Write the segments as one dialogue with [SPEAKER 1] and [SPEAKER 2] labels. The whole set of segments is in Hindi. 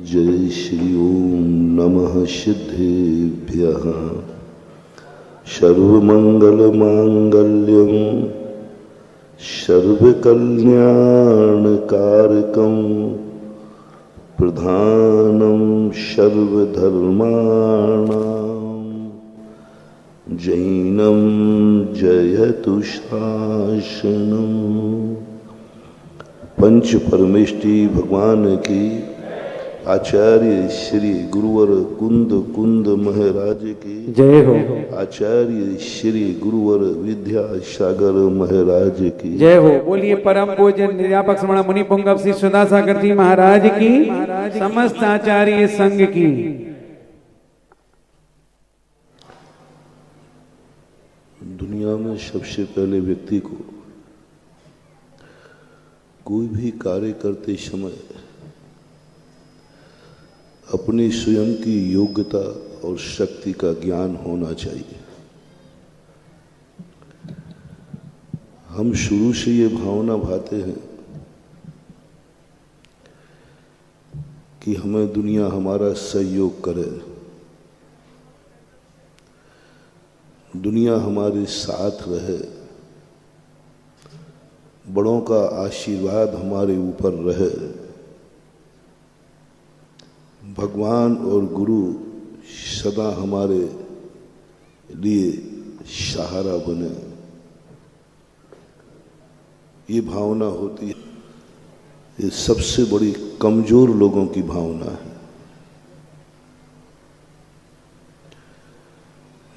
[SPEAKER 1] जय श्री ओम नमः सिद्धेभ्यः। सर्वमंगलमांगल्यं सर्वकल्याणकारकं प्रधानं सर्वधर्माणां जैनं जयतु शासनम्। पंच परमेष्टि भगवान की, आचार्य श्री गुरुवर कुंद कुंद महाराज की
[SPEAKER 2] जय हो।
[SPEAKER 1] आचार्य श्री गुरुवर विद्यासागर महाराज की
[SPEAKER 2] जय हो। बोलिए परम पूज्य निर्यापक श्रमण मुनि पुंगव श्री सुधासागर जी महाराज की, समस्त आचार्य संघ की।
[SPEAKER 1] दुनिया में सबसे पहले व्यक्ति को कोई भी कार्य करते समय अपनी स्वयं की योग्यता और शक्ति का ज्ञान होना चाहिए। हम शुरू से ये भावना भाते हैं कि हमें दुनिया हमारा सहयोग करे, दुनिया हमारे साथ रहे, बड़ों का आशीर्वाद हमारे ऊपर रहे, भगवान और गुरु सदा हमारे लिए सहारा बने। ये भावना होती है, ये सबसे बड़ी कमजोर लोगों की भावना है।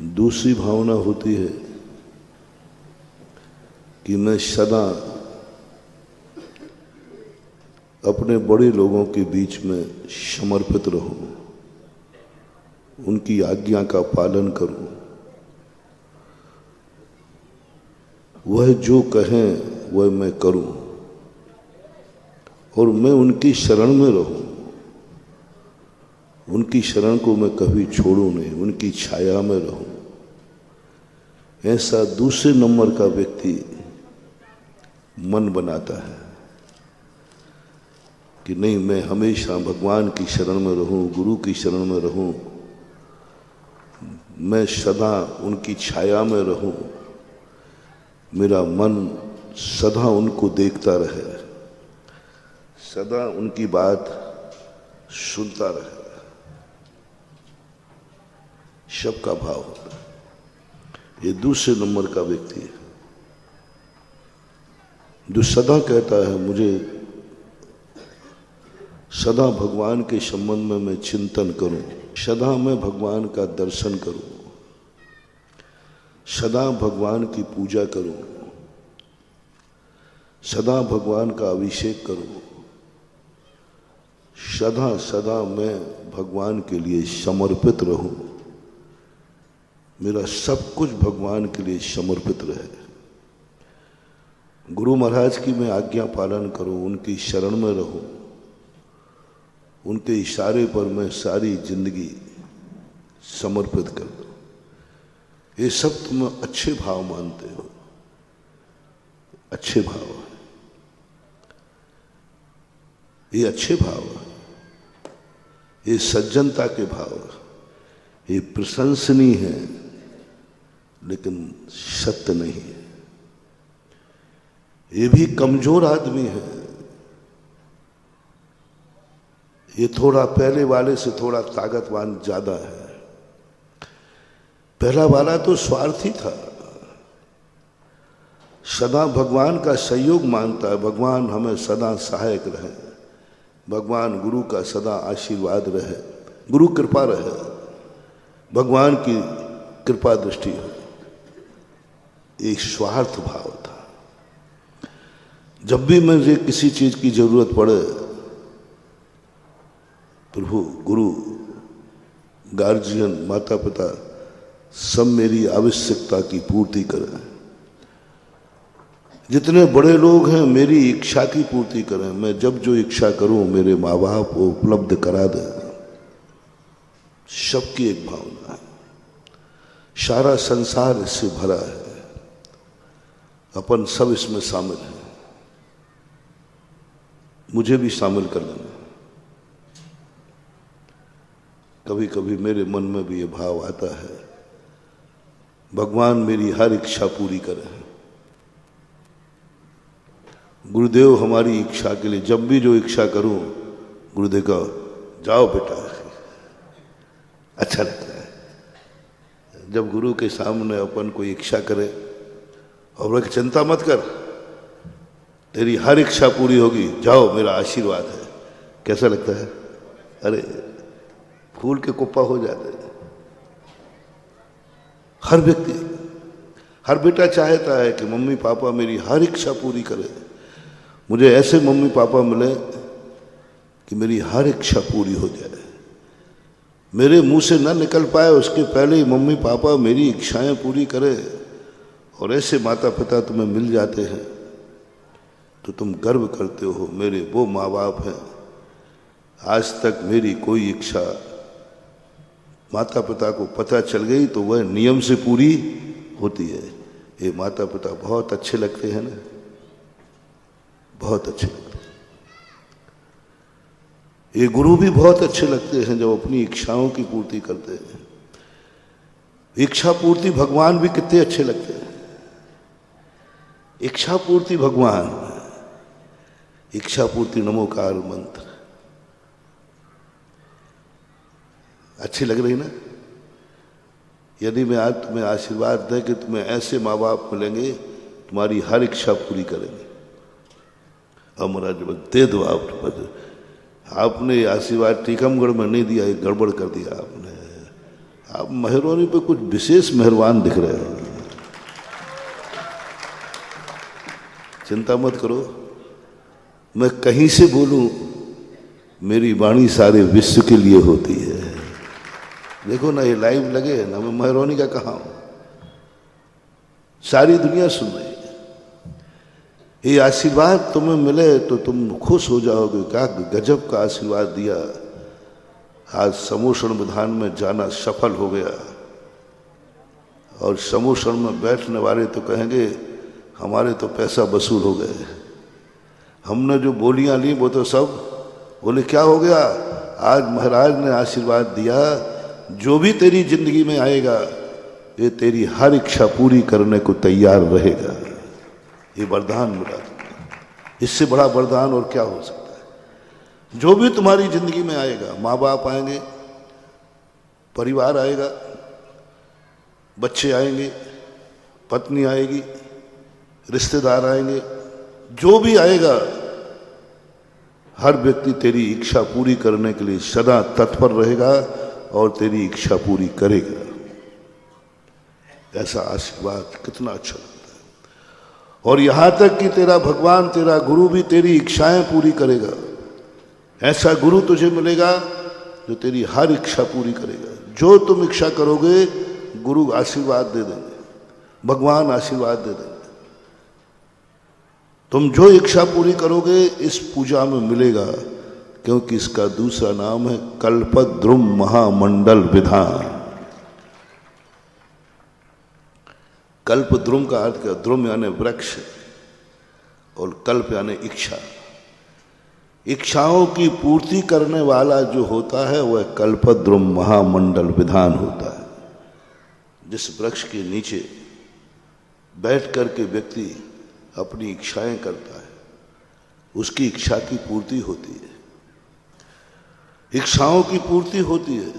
[SPEAKER 1] दूसरी भावना होती है कि मैं सदा अपने बड़े लोगों के बीच में समर्पित रहूं, उनकी आज्ञा का पालन करूं, वह जो कहें वह मैं करूं और मैं उनकी शरण में रहूं, उनकी शरण को मैं कभी छोड़ूं नहीं, उनकी छाया में रहूं। ऐसा दूसरे नंबर का व्यक्ति मन बनाता है कि नहीं, मैं हमेशा भगवान की शरण में रहूं, गुरु की शरण में रहूं, मैं सदा उनकी छाया में रहूं, मेरा मन सदा उनको देखता रहे, सदा उनकी बात सुनता रहे। सबका भाव होता है। ये दूसरे नंबर का व्यक्ति है जो सदा कहता है मुझे सदा भगवान के संबंध में मैं चिंतन करूं, सदा मैं भगवान का दर्शन करूं, सदा भगवान की पूजा करूं, सदा भगवान का अभिषेक करूं, सदा सदा मैं भगवान के लिए समर्पित रहूं, मेरा सब कुछ भगवान के लिए समर्पित रहे। गुरु महाराज की मैं आज्ञा पालन करूं, उनकी शरण में रहूं, उनके इशारे पर मैं सारी जिंदगी समर्पित कर दूं। ये सब तुम अच्छे भाव मानते हो, अच्छे भाव है, ये अच्छे भाव है, ये सज्जनता के भाव है, ये प्रशंसनीय है लेकिन सत्य नहीं है। ये भी कमजोर आदमी है, ये थोड़ा पहले वाले से थोड़ा ताकतवान ज्यादा है। पहला वाला तो स्वार्थी था, सदा भगवान का सहयोग मांगता है, भगवान हमें सदा सहायक रहे, भगवान गुरु का सदा आशीर्वाद रहे, गुरु कृपा रहे, भगवान की कृपा दृष्टि हो। एक स्वार्थ भाव था। जब भी मुझे किसी चीज की जरूरत पड़े, प्रभु, गुरु, गार्जियन, माता पिता सब मेरी आवश्यकता की पूर्ति करें। जितने बड़े लोग हैं मेरी इच्छा की पूर्ति करें, मैं जब जो इच्छा करूं मेरे माँ बाप को उपलब्ध करा दें। सबकी एक भावना है, सारा संसार इससे भरा है, अपन सब इसमें शामिल हैं, मुझे भी शामिल कर लेना। कभी कभी मेरे मन में भी ये भाव आता है, भगवान मेरी हर इच्छा पूरी करें। गुरुदेव हमारी इच्छा के लिए जब भी जो इच्छा करूं, गुरुदेव का जाओ बेटा, अच्छा लगता है जब गुरु के सामने अपन कोई इच्छा करे और वह चिंता मत कर, तेरी हर इच्छा पूरी होगी, जाओ मेरा आशीर्वाद है। कैसा लगता है? अरे फूल के कुप्पा हो जाते हैं। हर व्यक्ति, हर बेटा चाहता है कि मम्मी पापा मेरी हर इच्छा पूरी करे, मुझे ऐसे मम्मी पापा मिले कि मेरी हर इच्छा पूरी हो जाए, मेरे मुंह से न निकल पाए उसके पहले ही मम्मी पापा मेरी इच्छाएं पूरी करे। और ऐसे माता पिता तुम्हें मिल जाते हैं तो तुम गर्व करते हो, मेरे वो माँ बाप हैं, आज तक मेरी कोई इच्छा माता पिता को पता चल गई तो वह नियम से पूरी होती है। ये माता पिता बहुत अच्छे लगते हैं ना, बहुत अच्छे लगते हैं। ये गुरु भी बहुत अच्छे लगते हैं जब अपनी इच्छाओं की पूर्ति करते हैं। इच्छा पूर्ति भगवान भी कितने अच्छे लगते हैं। इच्छा पूर्ति भगवान, इच्छा पूर्ति नमोकार मंत्र, अच्छी लग रही ना? यदि मैं आज तुम्हें आशीर्वाद दे कि तुम्हें ऐसे माँ बाप मिलेंगे तुम्हारी हर इच्छा पूरी करेंगे, अब महाराज दे दो आप। आपने आशीर्वाद टीकमगढ़ में नहीं दिया, एक गड़बड़ कर दिया आपने। आप मेहरबानी पे कुछ विशेष मेहरबान दिख रहे हैं। चिंता मत करो, मैं कहीं से बोलूं मेरी वाणी सारे विश्व के लिए होती है। देखो ना, ये लाइव लगे ना, मैं मेहरबानी का कहा हूं, सारी दुनिया सुन रही है। ये आशीर्वाद तुम्हें मिले तो तुम खुश हो जाओगे, क्या गजब का आशीर्वाद दिया। आज समोषण विधान में जाना सफल हो गया और समोषण में बैठने वाले तो कहेंगे हमारे तो पैसा वसूल हो गए। हमने जो बोलियां ली वो तो सब बोले क्या हो गया, आज महाराज ने आशीर्वाद दिया, जो भी तेरी जिंदगी में आएगा ये तेरी हर इच्छा पूरी करने को तैयार रहेगा। ये वरदान मिला, इससे बड़ा वरदान और क्या हो सकता है। जो भी तुम्हारी जिंदगी में आएगा, माँ बाप आएंगे, परिवार आएगा, बच्चे आएंगे, पत्नी आएगी, रिश्तेदार आएंगे, जो भी आएगा हर व्यक्ति तेरी इच्छा पूरी करने के लिए सदा तत्पर रहेगा और तेरी इच्छा पूरी करेगा। ऐसा आशीर्वाद कितना अच्छा लगता है। और यहां तक कि तेरा भगवान, तेरा गुरु भी तेरी इच्छाएं पूरी करेगा। ऐसा गुरु तुझे मिलेगा जो तेरी हर इच्छा पूरी करेगा। जो तुम इच्छा करोगे गुरु आशीर्वाद दे देंगे, भगवान आशीर्वाद दे देंगे। तुम जो इच्छा पूरी करोगे इस पूजा में मिलेगा, क्योंकि इसका दूसरा नाम है कल्पद्रुम महामंडल विधान। कल्पद्रुम का अर्थ क्या? द्रुम यानी वृक्ष और कल्प यानी इच्छा। इच्छाओं की पूर्ति करने वाला जो होता है वह कल्पद्रुम महामंडल विधान होता है। जिस वृक्ष के नीचे बैठ करके व्यक्ति अपनी इच्छाएं करता है उसकी इच्छा की पूर्ति होती है, इच्छाओं की पूर्ति होती है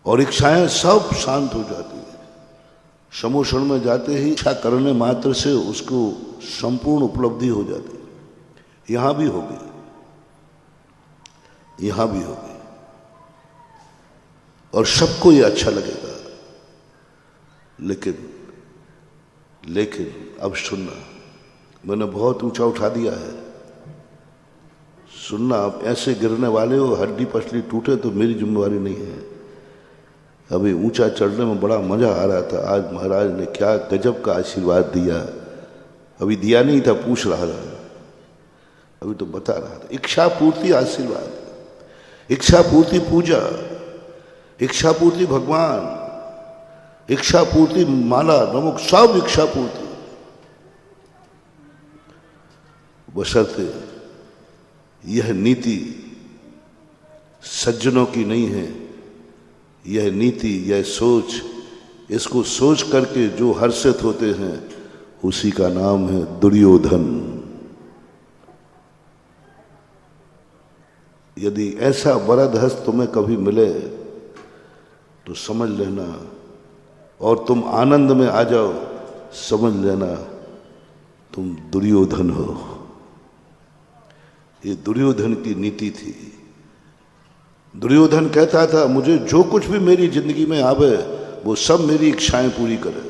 [SPEAKER 1] और इच्छाएं सब शांत हो जाती है। समोषण में जाते ही इच्छा करने मात्र से उसको संपूर्ण उपलब्धि हो जाती है। यहां भी होगी, यहां भी होगी और सबको ये अच्छा लगेगा। लेकिन अब सुनना, मैंने बहुत ऊंचा उठा दिया है, सुनना। आप ऐसे गिरने वाले हो हड्डी पसली टूटे तो मेरी जिम्मेवारी नहीं है। अभी ऊंचा चढ़ने में बड़ा मजा आ रहा था। आज महाराज ने क्या गजब का आशीर्वाद दिया। अभी दिया नहीं था, पूछ रहा था, अभी तो बता रहा था। इच्छा पूर्ति आशीर्वाद, इच्छा पूर्ति पूजा, इच्छा पूर्ति भगवान, इच्छा पूर्ति माला नमक, सब इच्छा पूर्ति। बशर्ते यह नीति सज्जनों की नहीं है यह नीति, यह सोच। इसको सोच करके जो हर्षित होते हैं उसी का नाम है दुर्योधन। यदि ऐसा वरद हस्त तुम्हें कभी मिले तो समझ लेना, और तुम आनंद में आ जाओ, समझ लेना तुम दुर्योधन हो। ये दुर्योधन की नीति थी। दुर्योधन कहता था मुझे जो कुछ भी मेरी जिंदगी में आवे वो सब मेरी इच्छाएं पूरी करे।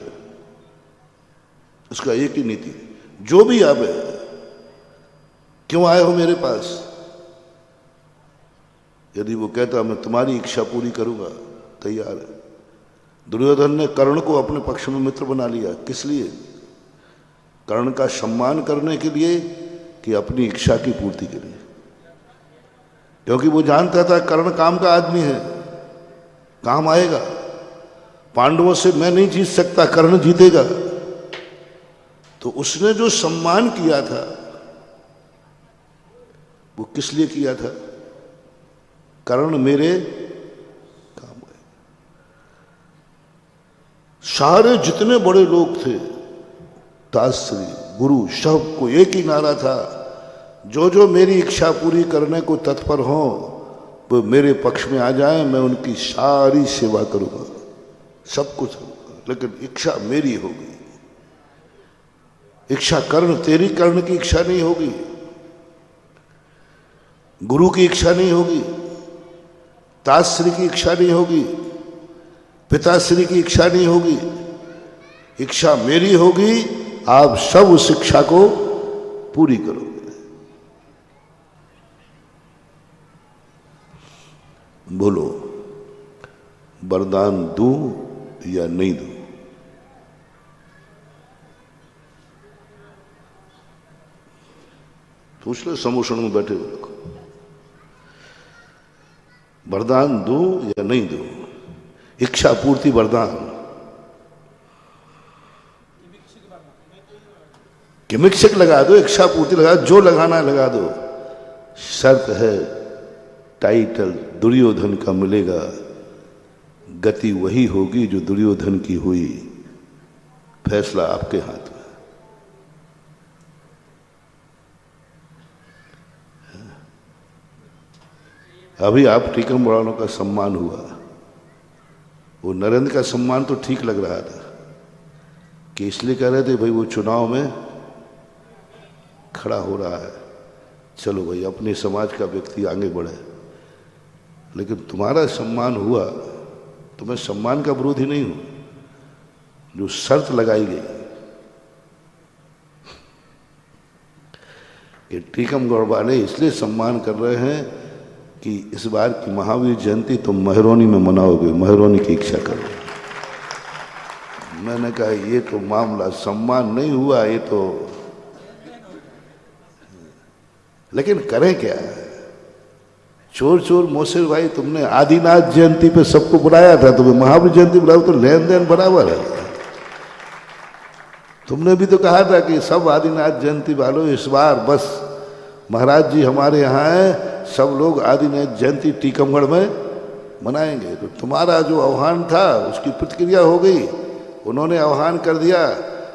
[SPEAKER 1] उसका एक ही नीति, जो भी आवे, क्यों आए हो मेरे पास? यदि वो कहता मैं तुम्हारी इच्छा पूरी करूंगा, तैयार है। दुर्योधन ने कर्ण को अपने पक्ष में मित्र बना लिया। किस लिए? कर्ण का सम्मान करने के लिए कि अपनी इच्छा की पूर्ति के लिए? क्योंकि वो जानता था कर्ण काम का आदमी है, काम आएगा। पांडवों से मैं नहीं जीत सकता, कर्ण जीतेगा। तो उसने जो सम्मान किया था वो किस लिए किया था? कर्ण मेरे काम आए। सारे जितने बड़े लोग थे, दासश्री, गुरु, सब को एक ही नारा था, जो जो मेरी इच्छा पूरी करने को तत्पर हो वो मेरे पक्ष में आ जाए, मैं उनकी सारी सेवा करूंगा, सब कुछ होगा, लेकिन इच्छा मेरी होगी। इच्छा कर्ण, तेरी कर्ण की इच्छा नहीं होगी, गुरु की इच्छा नहीं होगी, ताश्री की इच्छा नहीं होगी, पिताश्री की इच्छा नहीं होगी, इच्छा मेरी होगी। आप सब उस इच्छा को पूरी करोगे। बोलो, वरदान दूं या नहीं दूं? पूछ लो समूषण में बैठे हुए लोग, वरदान दूं या नहीं दूं? इच्छा पूर्ति वरदान, किमिक्षक लगा दो, इच्छा पूर्ति लगा दो, जो लगाना है लगा दो। शर्त है टाइटल दुर्योधन का मिलेगा, गति वही होगी जो दुर्योधन की हुई। फैसला आपके हाथ में। अभी आप टीकम वालों का सम्मान हुआ, वो नरेंद्र का सम्मान तो ठीक लग रहा था कि इसलिए कह रहे थे भाई वो चुनाव में खड़ा हो रहा है, चलो भाई अपने समाज का व्यक्ति आगे बढ़े। लेकिन तुम्हारा सम्मान हुआ तो मैं सम्मान का विरोधी नहीं हूं। जो शर्त लगाई गई कि टीकमगढ़ वाले इसलिए सम्मान कर रहे हैं कि इस बार की महावीर जयंती तुम महरौनी में मनाओगे, महरौनी की इच्छा करो। मैंने कहा ये तो मामला सम्मान नहीं हुआ, ये तो, लेकिन करें क्या? चोर चोर मोसेर भाई, तुमने आदिनाथ जयंती पे सबको बुलाया था, तुम्हें महावीर जयंती बुलाओ तो लेन देन बराबर है। तुमने भी तो कहा था कि सब आदिनाथ जयंती वालों इस बार बस महाराज जी हमारे यहाँ है, सब लोग आदिनाथ जयंती टीकमगढ़ में मनाएंगे। तो तुम्हारा जो आह्वान था उसकी प्रतिक्रिया हो गई, उन्होंने आह्वान कर दिया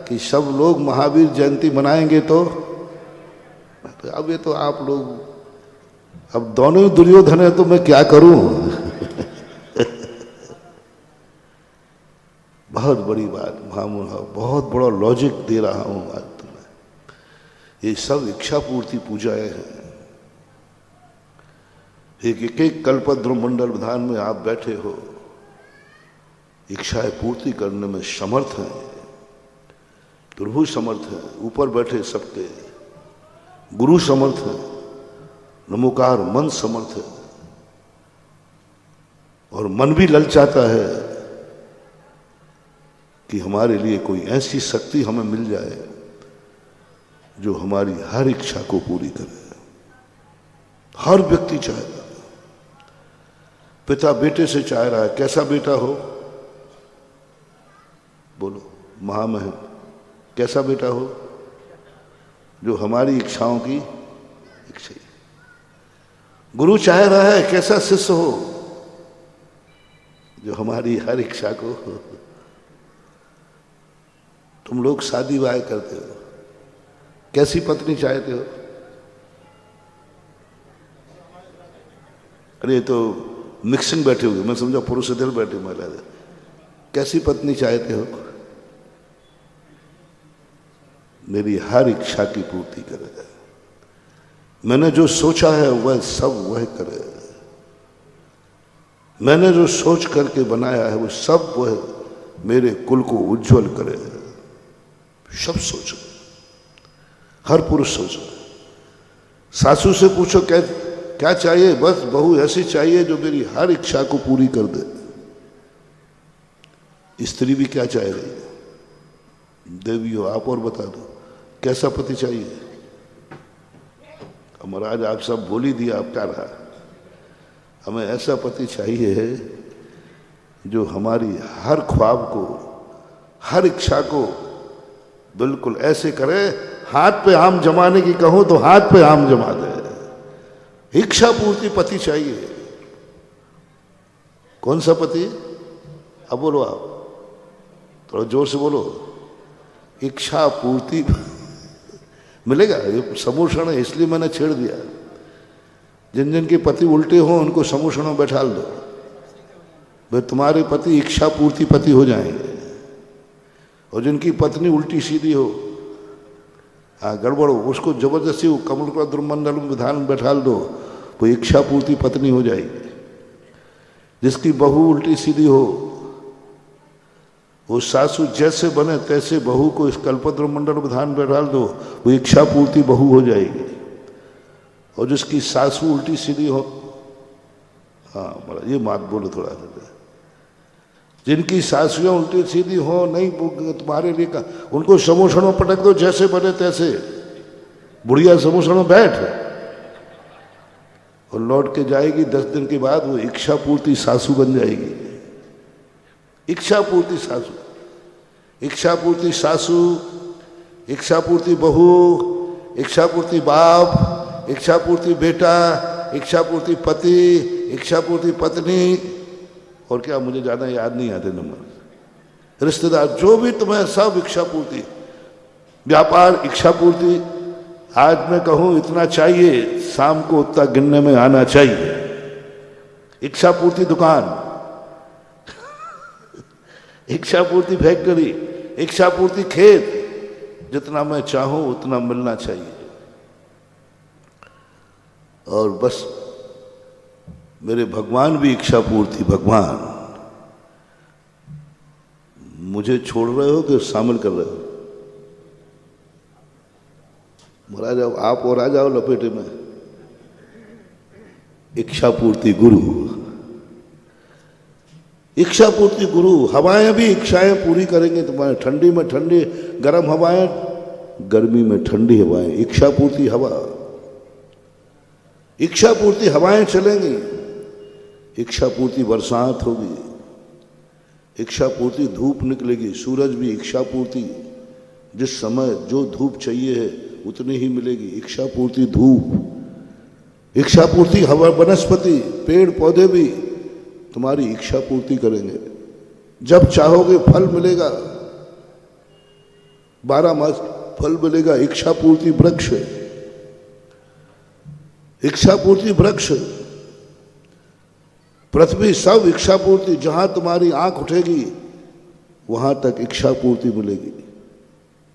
[SPEAKER 1] कि सब लोग महावीर जयंती मनाएंगे। तो अब ये तो आप लोग, अब दोनों ही दुर्योधन है तो मैं क्या करूं? बहुत बड़ी बात महामुना, बहुत बड़ा लॉजिक दे रहा हूं आज तुम्हें। ये सब इच्छा पूर्ति पूजाएं हैं। एक एक कल्पद्रुम मंडल विधान में आप बैठे हो, इच्छाएं पूर्ति करने में समर्थ हैं, प्रभु समर्थ है, ऊपर बैठे सबके गुरु समर्थ है, नमोकार मन समर्थ है, और मन भी ललचाता है कि हमारे लिए कोई ऐसी शक्ति हमें मिल जाए जो हमारी हर इच्छा को पूरी करे। हर व्यक्ति चाहेगा, पिता बेटे से चाह रहा है, कैसा बेटा हो? बोलो महामहिम, कैसा बेटा हो? जो हमारी इच्छाओं की इच्छा। गुरु चाह रहा है कैसा शिष्य हो जो हमारी हर इच्छा को। तुम लोग शादी वाह करते हो, कैसी पत्नी चाहते हो? अरे तो मिक्सिंग बैठे हुए, मैं समझा पुरुष इधर बैठे महिला। कैसी पत्नी चाहते हो? मेरी हर इच्छा की पूर्ति करे, मैंने जो सोचा है वह सब वह करे, मैंने जो सोच करके बनाया है वो सब वह मेरे कुल को उज्जवल करे। सब सोचो, हर पुरुष सोचो। सासू से पूछो क्या चाहिए? बस बहू ऐसी चाहिए जो मेरी हर इच्छा को पूरी कर दे। स्त्री भी क्या चाह रही है? देवी हो आप और बता दो कैसा पति चाहिए? महाराज आप सब बोल ही दिया, अब क्या रहा? हमें ऐसा पति चाहिए है जो हमारी हर ख्वाब को, हर इच्छा को बिल्कुल ऐसे करे, हाथ पे आम जमाने की कहूं तो हाथ पे आम जमा दे। इच्छा पूर्ति पति चाहिए। कौन सा पति? अब बोलो, आप थोड़ा जोर से बोलो। इच्छा पूर्ति मिलेगा। ये समूषण है इसलिए मैंने छेड़ दिया। जिन जिन के पति उल्टे हो उनको समूषण में बैठा दो, वे तुम्हारे पति इच्छा पूर्ति पति हो जाएंगे। और जिनकी पत्नी उल्टी सीधी हो, गड़बड़ हो, उसको जबरदस्ती वो कमल का द्रुमंडल में विधान में बैठा दो, वो इच्छा पूर्ति पत्नी हो जाएगी। जिसकी बहू उल्टी सीधी हो, वो सासू जैसे बने तैसे बहू को इस कल्पद्रुम मंडल विधान में डाल दो, वो इच्छा पूर्ति बहू हो जाएगी। और जिसकी सासू उल्टी सीधी हो, हाँ ये बात बोलो थोड़ा सा, जिनकी सासुएं उल्टी सीधी हो नहीं तुम्हारे लिए का, उनको समोषण में पटक दो जैसे बने तैसे। बुढ़िया समोषण में बैठ और लौट के जाएगी 10 दिन के बाद, वो इच्छा पूर्ति सासू बन जाएगी। इच्छा पूर्ति सासू, इच्छा पूर्ति सासू, इच्छा पूर्ति बहू, इच्छा पूर्ति बाप, इच्छा पूर्ति बेटा, इच्छा पूर्ति पति, इच्छा पूर्ति पत्नी, और क्या मुझे ज्यादा याद नहीं आते नंबर, रिश्तेदार, जो भी तुम्हें सब इच्छा पूर्ति। व्यापार इच्छा पूर्ति। आज मैं कहूं इतना चाहिए, शाम को उतना गिनने में आना चाहिए। इच्छा पूर्ति दुकान, इच्छा पूर्ति फैक्ट्री, इच्छा पूर्ति खेत, जितना मैं चाहूं उतना मिलना चाहिए। और बस मेरे भगवान भी इच्छा पूर्ति। भगवान मुझे छोड़ रहे हो कि शामिल कर रहे हो? महाराज अब आप और आ जाओ लपेटे में। इच्छा पूर्ति गुरु, इच्छा पूर्ति गुरु। हवाएं भी इच्छाएं पूरी करेंगे तुम्हारे। ठंडी में ठंडी गर्म हवाएं, गर्मी में ठंडी हवाएं, इच्छा पूर्ति हवा। इच्छा पूर्ति हवाएं चलेंगी, इच्छा पूर्ति बरसात होगी, इच्छा पूर्ति धूप निकलेगी, सूरज भी इच्छा पूर्ति। जिस समय जो धूप चाहिए है उतनी ही मिलेगी, इच्छा पूर्ति धूप। इच्छा पूर्ति हवा, वनस्पति, पेड़ पौधे भी तुम्हारी इच्छा पूर्ति करेंगे। जब चाहोगे फल मिलेगा, 12 मास फल मिलेगा। इच्छा पूर्ति वृक्ष, इच्छा पूर्ति वृक्ष। पृथ्वी सब इच्छा पूर्ति। जहां तुम्हारी आंख उठेगी वहां तक इच्छा पूर्ति मिलेगी।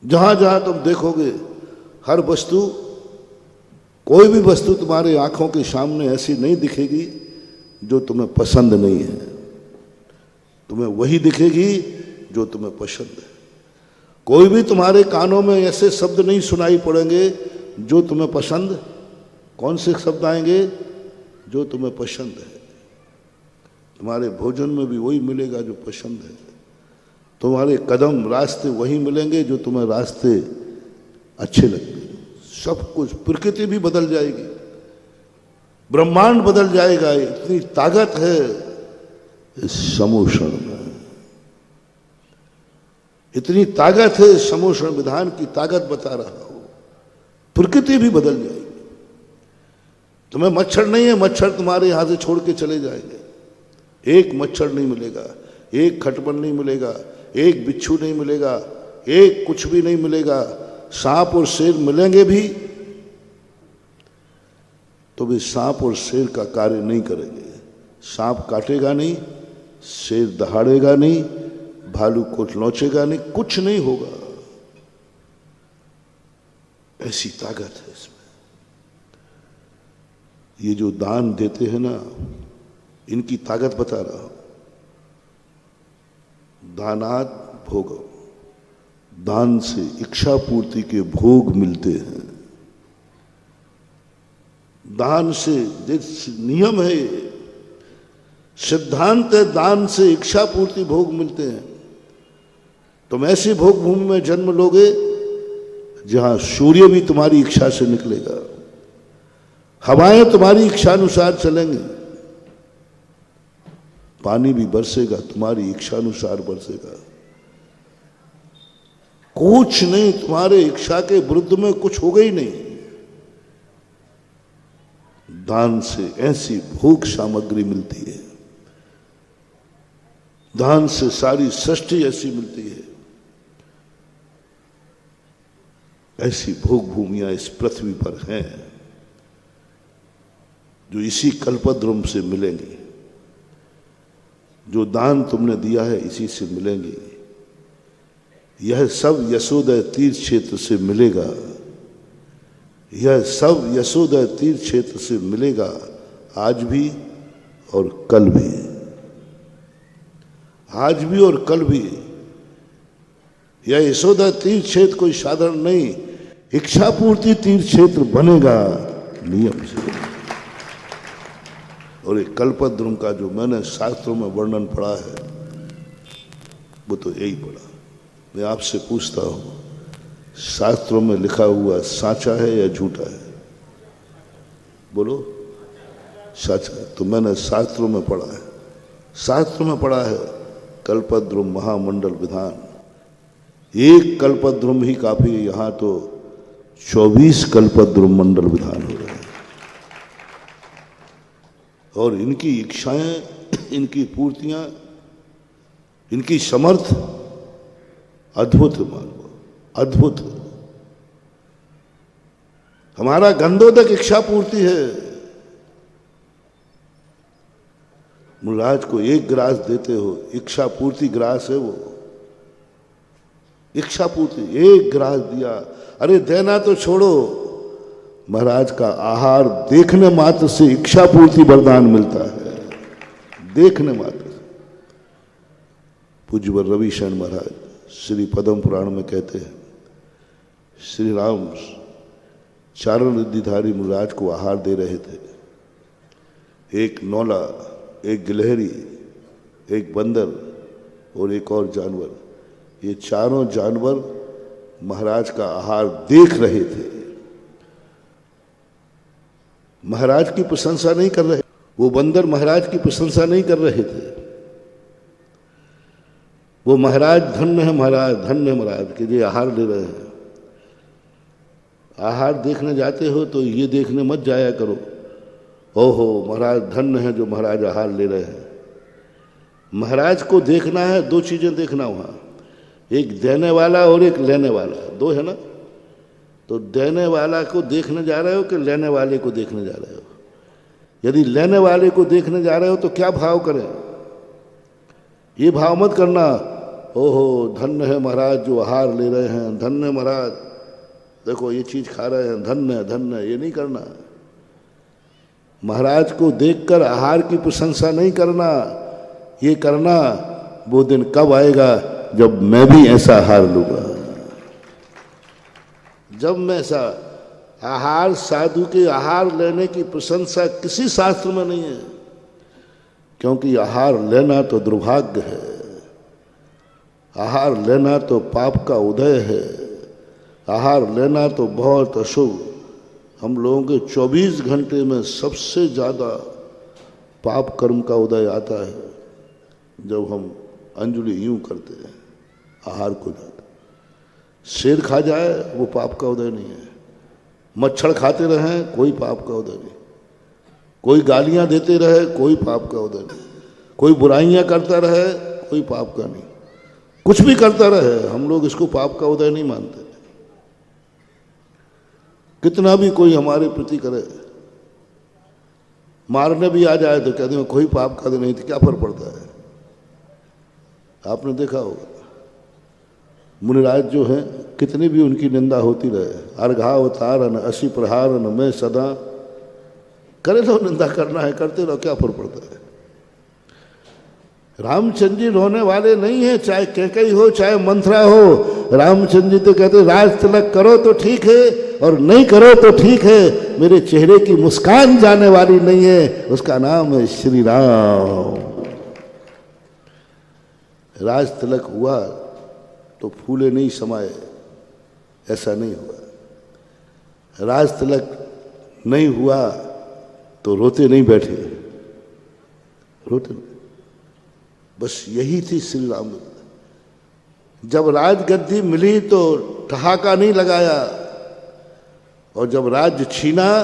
[SPEAKER 1] जहां जहां तुम देखोगे हर वस्तु, कोई भी वस्तु तुम्हारे आंखों के सामने ऐसी नहीं दिखेगी जो तुम्हें पसंद नहीं है। तुम्हें वही दिखेगी जो तुम्हें पसंद है। कोई भी तुम्हारे कानों में ऐसे शब्द नहीं सुनाई पड़ेंगे जो तुम्हें पसंद। कौन से शब्द आएंगे? जो तुम्हें पसंद है। तुम्हारे भोजन में भी वही मिलेगा जो पसंद है। तुम्हारे कदम रास्ते वही मिलेंगे जो तुम्हें रास्ते अच्छे लगते हैं। सब कुछ, प्रकृति भी बदल जाएगी, ब्रह्मांड बदल जाएगा। इतनी ताकत है इस समोषण में, इतनी ताकत है समोषण विधान की ताकत बता रहा हूं। प्रकृति भी बदल जाएगी। तुम्हें मच्छर नहीं है, मच्छर तुम्हारे यहां से छोड़ के चले जाएंगे। एक मच्छर नहीं मिलेगा, एक खटमल नहीं मिलेगा, एक बिच्छू नहीं मिलेगा, एक कुछ भी नहीं मिलेगा। सांप और शेर मिलेंगे भी तो वे सांप और शेर का कार्य नहीं करेंगे। सांप काटेगा नहीं, शेर दहाड़ेगा नहीं, भालू को नोचेगा नहीं, कुछ नहीं होगा। ऐसी ताकत है इसमें। ये जो दान देते हैं ना, इनकी ताकत बता रहा हूं। दानात भोग, दान से इच्छा पूर्ति के भोग मिलते हैं। दान से नियम है, सिद्धांत है, दान से इच्छा पूर्ति भोग मिलते हैं। तुम ऐसी भोग भूमि में जन्म लोगे जहां सूर्य भी तुम्हारी इच्छा से निकलेगा, हवाएं तुम्हारी इच्छा अनुसार चलेंगी, पानी भी बरसेगा तुम्हारी इच्छा अनुसार बरसेगा। कुछ नहीं, तुम्हारे इच्छा के विरुद्ध में कुछ होगा ही नहीं। दान से ऐसी भोग सामग्री मिलती है, दान से सारी सृष्टि ऐसी मिलती है। ऐसी भोग भूमियां इस पृथ्वी पर हैं जो इसी कल्पद्रुम से मिलेंगी। जो दान तुमने दिया है इसी से मिलेंगी। यह सब यशोदय तीर्थ क्षेत्र से मिलेगा, यह सब यशोदय तीर्थ क्षेत्र से मिलेगा, आज भी और कल भी। आज भी और कल भी। यह यशोदय तीर्थ क्षेत्र कोई साधारण नहीं, इच्छा पूर्ति तीर्थ क्षेत्र बनेगा नियम से। और एक कल्पद्रुम का जो मैंने शास्त्रों में वर्णन पढ़ा है वो तो यही पढ़ा। मैं आपसे पूछता हूं, शास्त्रों में लिखा हुआ साचा है या झूठा है? बोलो। साचा है। तो मैंने शास्त्रों में पढ़ा है, शास्त्रों में पढ़ा है कल्पद्रुम महामंडल विधान। एक कल्पद्रुम ही काफी है, यहां तो 24 कल्पद्रुम मंडल विधान हो रहे हैं। और इनकी इच्छाएं, इनकी पूर्तियां, इनकी समर्थ अद्भुत मानो, अद्भुत। हमारा गंधोदक इच्छा पूर्ति है। महाराज को एक ग्रास देते हो, इच्छा पूर्ति ग्रास है वो, इच्छा पूर्ति। एक ग्रास दिया, अरे देना तो छोड़ो, महाराज का आहार देखने मात्र से इच्छा पूर्ति वरदान मिलता है, देखने मात्र से। पूज्य रविशरण महाराज श्री पद्म पुराण में कहते हैं, श्री राम चारण रिद्धिधारी महाराज को आहार दे रहे थे। एक नौला, एक गिलहरी, एक बंदर और एक और जानवर, ये चारों जानवर महाराज का आहार देख रहे थे। महाराज की प्रशंसा नहीं कर रहे, वो बंदर महाराज की प्रशंसा नहीं कर रहे थे। वो महाराज धन्य है, महाराज धन्य महाराज कि ये आहार ले रहे हैं। आहार देखने जाते हो तो ये देखने मत जाया करो, ओहो महाराज धन्य है जो महाराज आहार ले रहे हैं। महाराज को देखना है, दो चीजें देखना वहां, एक देने वाला और एक लेने वाला, दो है ना। तो देने वाला को देखने जा रहे हो कि लेने वाले को देखने जा रहे हो? यदि लेने वाले को देखने जा रहे हो तो क्या भाव करें? ये भाव मत करना, ओहो धन्य है महाराज जो आहार ले रहे हैं, धन्य महाराज देखो ये चीज खा रहे हैं, धन्य धन्य, ये नहीं करना। महाराज को देखकर आहार की प्रशंसा नहीं करना, ये करना वो दिन कब आएगा जब मैं भी ऐसा आहार लूंगा। जब मैं ऐसा आहार, साधु के आहार लेने की प्रशंसा किसी शास्त्र में नहीं है, क्योंकि आहार लेना तो दुर्भाग्य है, आहार लेना तो पाप का उदय है, आहार लेना तो बहुत अशुभ। हम लोगों के 24 घंटे में सबसे ज़्यादा पाप कर्म का उदय आता है जब हम अंजलि यूं करते हैं, आहार को जाते। शेर खा जाए वो पाप का उदय नहीं है, मच्छर खाते रहें कोई पाप का उदय नहीं, कोई गालियां देते रहे, कोई पाप का उदय नहीं। कोई बुराइयां करता रहे, कोई पाप का नहीं। कुछ भी करता रहे, हम लोग इसको पाप का उदय नहीं मानते। कितना भी कोई हमारे प्रति करे, मारने भी आ जाए तो कहते हैं कोई पाप का उदय नहीं, तो क्या फर्क पड़ता है। आपने देखा होगा मुनिराज जो हैं, कितनी भी उनकी निंदा होती रहे, अर्घावतारन असी प्रहारन में सदा, करे तो निंदा करना है, करते रहो, क्या फर्क पड़ता है। रामचंद्र जी रोने वाले नहीं है, चाहे कैकई हो चाहे मंथरा हो। रामचंद्र जी तो कहते राज तिलक करो तो ठीक है और नहीं करो तो ठीक है, मेरे चेहरे की मुस्कान जाने वाली नहीं है, उसका नाम है श्री राम। राज तिलक हुआ तो फूले नहीं समाये, ऐसा नहीं हुआ। राज तिलक नहीं हुआ तो रोते नहीं बैठे, रोते नहीं। बस यही थी श्री राम। जब राजगद्दी मिली तो ठहाका नहीं लगाया, और जब राज्य छीना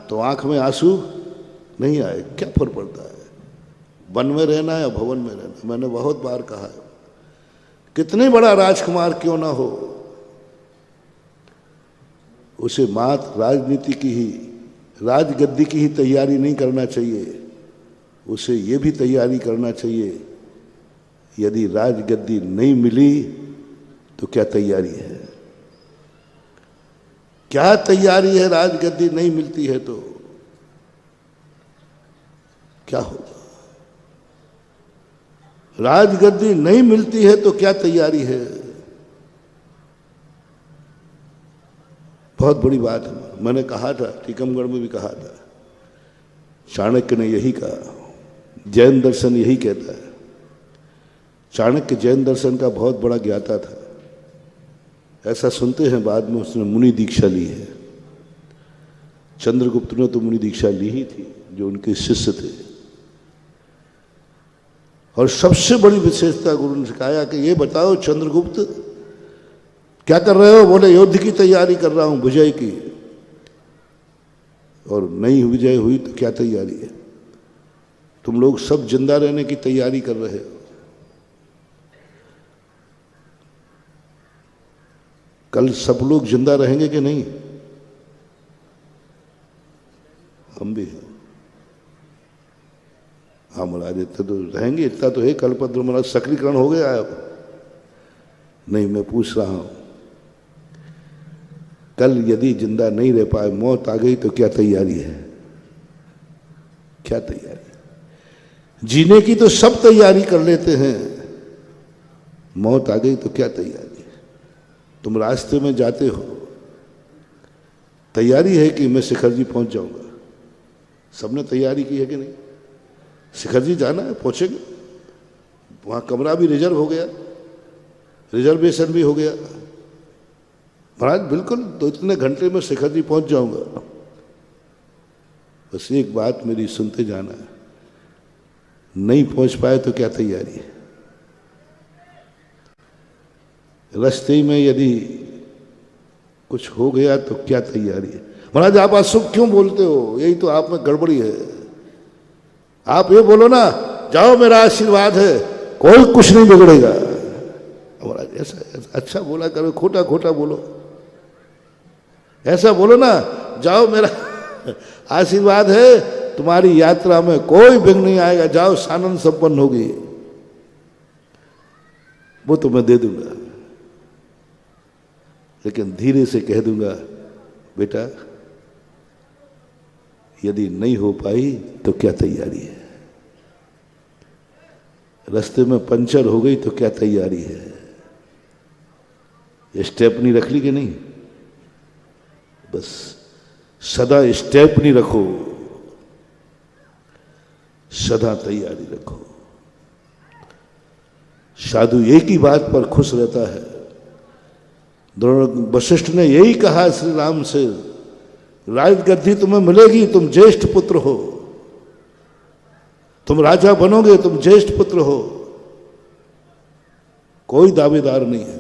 [SPEAKER 1] तो आंख में आंसू नहीं आए। क्या फर्क पड़ता है वन में रहना या भवन में रहना। मैंने बहुत बार कहा है, कितने बड़ा राजकुमार क्यों ना हो, उसे मात्र राजनीति की ही, राजगद्दी की ही तैयारी नहीं करना चाहिए, उसे ये भी तैयारी करना चाहिए यदि राजगद्दी नहीं मिली तो क्या तैयारी है, क्या तैयारी है। राजगद्दी नहीं मिलती है तो क्या होगा। राजगद्दी नहीं मिलती है तो क्या तैयारी है। बहुत बड़ी बात है। मैंने कहा था, टीकमगढ़ में भी कहा था, चाणक्य ने यही कहा, जैन दर्शन यही कहता है। चाणक्य जैन दर्शन का बहुत बड़ा ज्ञाता था, ऐसा सुनते हैं। बाद में उसने मुनि दीक्षा ली है। चंद्रगुप्त ने तो मुनि दीक्षा ली ही थी, जो उनके शिष्य थे। और सबसे बड़ी विशेषता गुरु ने सिखाया कि ये बताओ चंद्रगुप्त क्या कर रहे हो। बोले युद्ध की तैयारी कर रहा हूं, विजय की। और नहीं विजय हुई तो क्या तैयारी है। तुम लोग सब जिंदा रहने की तैयारी कर रहे हो। कल सब लोग जिंदा रहेंगे कि नहीं। हम भी हैं। हाँ महाराज, इतना तो रहेंगे, इतना तो है। कल्पद्रुम महाराज सक्रियकरण हो गया है अब। नहीं, मैं पूछ रहा हूं, कल यदि जिंदा नहीं रह पाए, मौत आ गई तो क्या तैयारी है। क्या तैयारी। जीने की तो सब तैयारी कर लेते हैं, मौत आ गई तो क्या तैयारी। तुम रास्ते में जाते हो, तैयारी है कि मैं शिखर जी पहुंच जाऊंगा। सबने तैयारी की है कि नहीं। शिखर जी जाना है, पहुंचेंगे। वहां कमरा भी रिजर्व हो गया, रिजर्वेशन भी हो गया। महाराज बिल्कुल, तो इतने घंटे में शिखर जी पहुंच जाऊंगा। बस एक बात मेरी सुनते जाना है, नहीं पहुंच पाए तो क्या तैयारी है। रास्ते में यदि कुछ हो गया तो क्या तैयारी है। महाराज आप अशुभ क्यों बोलते हो, यही तो आप में गड़बड़ी है। आप ये बोलो ना, जाओ मेरा आशीर्वाद है, कोई कुछ नहीं बिगड़ेगा। महाराज ऐसा अच्छा बोला करो, खोटा खोटा बोलो। ऐसा बोलो ना, जाओ मेरा आशीर्वाद है, तुम्हारी यात्रा में कोई विघ्न नहीं आएगा, जाओ सानंद संपन्न होगी। वो तो मैं दे दूंगा, लेकिन धीरे से कह दूंगा, बेटा यदि नहीं हो पाई तो क्या तैयारी है। रास्ते में पंचर हो गई तो क्या तैयारी है। स्टेपनी रख ली कि नहीं। बस सदा स्टेपनी रखो, सदा तैयारी रखो। साधु एक ही बात पर खुश रहता है। वशिष्ठ ने यही कहा श्री राम से, राजगद्दी तुम्हें मिलेगी, तुम ज्येष्ठ पुत्र हो, तुम राजा बनोगे, तुम ज्येष्ठ पुत्र हो। कोई दावेदार नहीं है।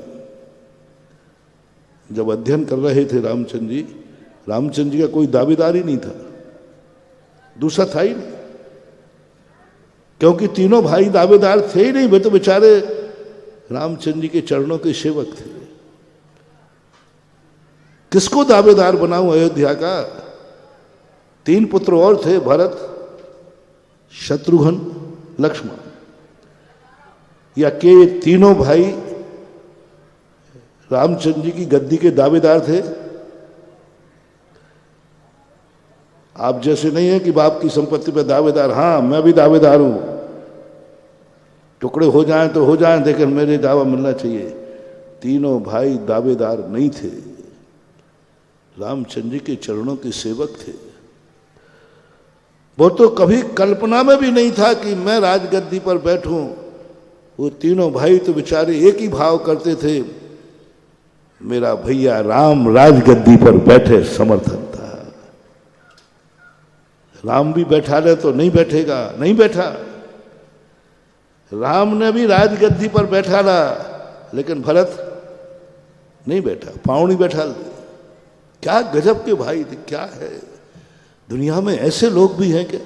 [SPEAKER 1] जब अध्ययन कर रहे थे रामचंद्र जी का कोई दावेदार ही नहीं था। दूसरा था ही नहीं, क्योंकि तीनों भाई दावेदार थे ही नहीं, वे तो बेचारे रामचंद्र जी के चरणों के सेवक थे। किसको दावेदार बनाऊं अयोध्या का? 3 पुत्र और थे, भरत, शत्रुघ्न, लक्ष्मण। या के ये तीनों भाई रामचंद्र जी की गद्दी के दावेदार थे? आप जैसे नहीं है कि बाप की संपत्ति पे दावेदार, हाँ मैं भी दावेदार हूं, टुकड़े हो जाएं तो हो जाएं, लेकिन मेरे दावा मिलना चाहिए। तीनों भाई दावेदार नहीं थे, रामचंद्र जी के चरणों के सेवक थे। वो तो कभी कल्पना में भी नहीं था कि मैं राजगद्दी पर बैठूं। वो तीनों भाई तो बेचारे एक ही भाव करते थे, मेरा भैया राम राजगद्दी पर बैठे, समर्थन था। राम भी बैठा ले तो नहीं बैठेगा, नहीं बैठा। राम ने भी राजगद्दी पर बैठा ला, लेकिन भरत नहीं बैठा, पांव नहीं बैठा। क्या गजब के भाई थे, क्या है दुनिया में ऐसे लोग भी हैं क्या?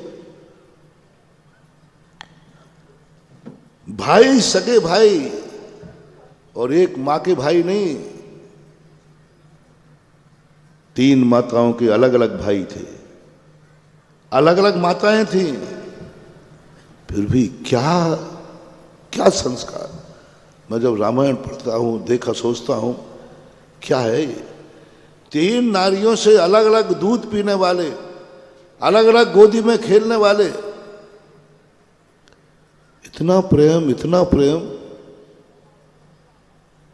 [SPEAKER 1] भाई, सगे भाई, और एक मां के भाई नहीं, 3 माताओं के अलग अलग भाई थे, अलग अलग माताएं थी, फिर भी क्या क्या संस्कार। मैं जब रामायण पढ़ता हूं, देखा, सोचता हूं क्या है ये? 3 नारियों से अलग अलग दूध पीने वाले, अलग अलग गोदी में खेलने वाले, इतना प्रेम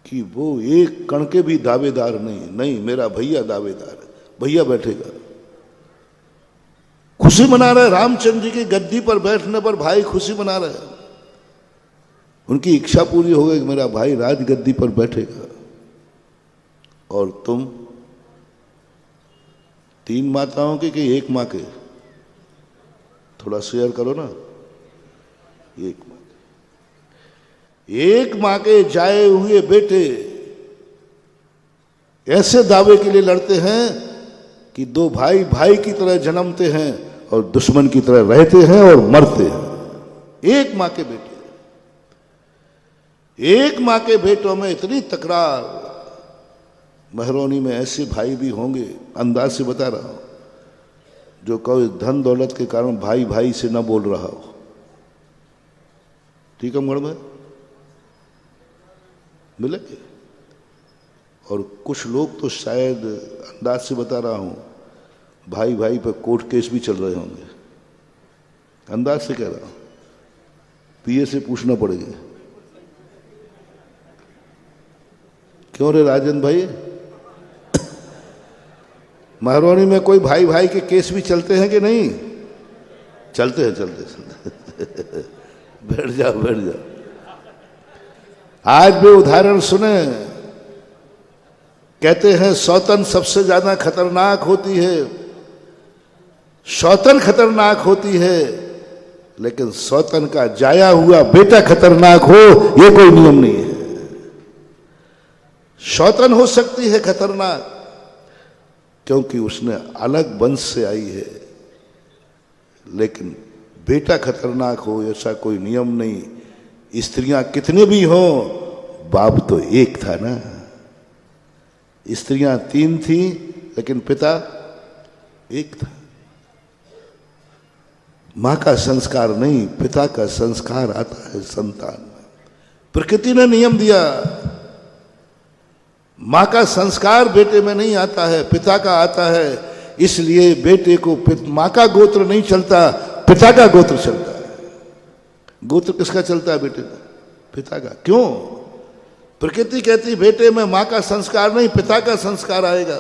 [SPEAKER 1] कि वो एक कण के भी दावेदार नहीं। नहीं, मेरा भैया दावेदार है, भैया बैठेगा। खुशी मना रहे रामचंद्र जी की गद्दी पर बैठने पर, भाई खुशी मना रहे, उनकी इच्छा पूरी हो गई कि मेरा भाई राजगद्दी पर बैठेगा। और तुम 3 माताओं के कि एक मां के? थोड़ा शेयर करो ना। एक मां के जाए हुए बेटे ऐसे दावे के लिए लड़ते हैं कि 2 भाई भाई की तरह जन्मते हैं और दुश्मन की तरह रहते हैं और मरते हैं। एक मां के बेटे, एक मां के बेटों में इतनी तकरार। महरौनी में ऐसे भाई भी होंगे, अंदाज से बता रहा हूं, जो कोई धन दौलत के कारण भाई भाई से न बोल रहा हो। टीकमगढ़ में मिलेंगे। और कुछ लोग तो शायद, अंदाज से बता रहा हूं, भाई भाई पर कोर्ट केस भी चल रहे होंगे। अंदाज से कह रहा हूं, पीए से पूछना पड़ेगा। क्यों रे राजन भाई? महरौनी में कोई भाई भाई के केस भी चलते हैं कि नहीं? चलते हैं, चलते। बैठ जाओ। आज भी उदाहरण सुने। कहते हैं सौतन सबसे ज्यादा खतरनाक होती है, सौतन खतरनाक होती है, लेकिन सौतन का जाया हुआ बेटा खतरनाक हो ये कोई नियम नहीं है। सौतन हो सकती है खतरनाक, क्योंकि उसने अलग वंश से आई है, लेकिन बेटा खतरनाक हो ऐसा कोई नियम नहीं। स्त्रियां कितने भी हों, बाप तो एक था ना। स्त्रियां 3 थी, लेकिन पिता एक था। मां का संस्कार नहीं, पिता का संस्कार आता है संतान में। प्रकृति ने नियम दिया, मां का संस्कार बेटे में नहीं आता है, पिता का आता है। इसलिए बेटे को मां का गोत्र नहीं चलता, पिता का गोत्र चलता है। गोत्र किसका चलता है बेटे का? पिता का। क्यों? प्रकृति कहती बेटे में मां का संस्कार नहीं, पिता का संस्कार आएगा।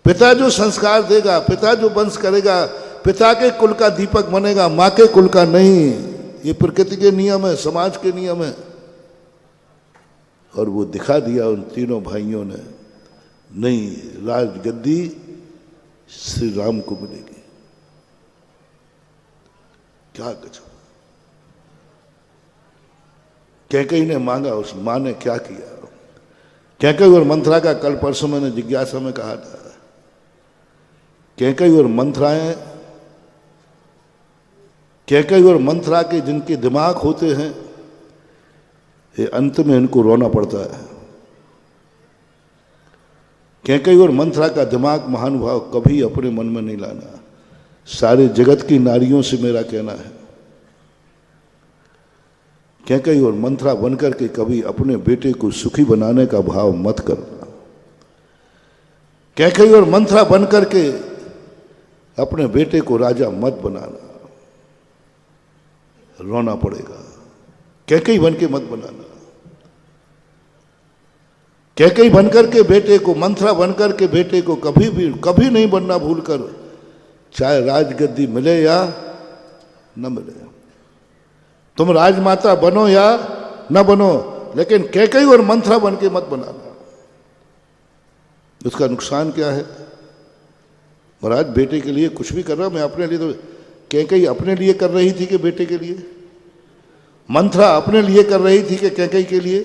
[SPEAKER 1] पिता जो संस्कार देगा, पिता जो वंश करेगा, पिता के कुल का दीपक बनेगा, मां के कुल का नहीं। ये प्रकृति के नियम है, समाज के नियम है। और वो दिखा दिया उन तीनों भाइयों ने, नहीं, राजगद्दी श्री राम को मिलेगी। क्या गजब। कैकेयी ने मांगा, उस मां ने क्या किया। कैकेयी और मंथरा का कल परसों मैंने जिज्ञासा में कहा था। कैकेयी और मंथराएं कैकेयी और मंथरा के जिनके दिमाग होते हैं, ये अंत में इनको रोना पड़ता है। कैकेयी और मंथरा का दिमाग महानुभाव कभी अपने मन में नहीं लाना। सारे जगत की नारियों से मेरा कहना है, कैकेयी और मंथरा बनकर के कभी अपने बेटे को सुखी बनाने का भाव मत करना। कैकेयी और मंथरा बनकर के अपने बेटे को राजा मत बनाना, रोना पड़ेगा। कैकेयी बन के मत बनाना। कैकेयी बनकर के बेटे को, मंथरा बनकर के बेटे को कभी नहीं बनना भूलकर, चाहे राजगद्दी मिले या न मिले। तुम राजमाता बनो या न बनो, लेकिन कैकेयी और मंथरा बन के मत बनाना। उसका नुकसान क्या है? महाराज बेटे के लिए कुछ भी कर रहा, मैं अपने लिए तो, कैकेयी अपने लिए कर रही थी कि बेटे के लिए? मंथरा अपने लिए कर रही थी कि कैकेयी के लिए?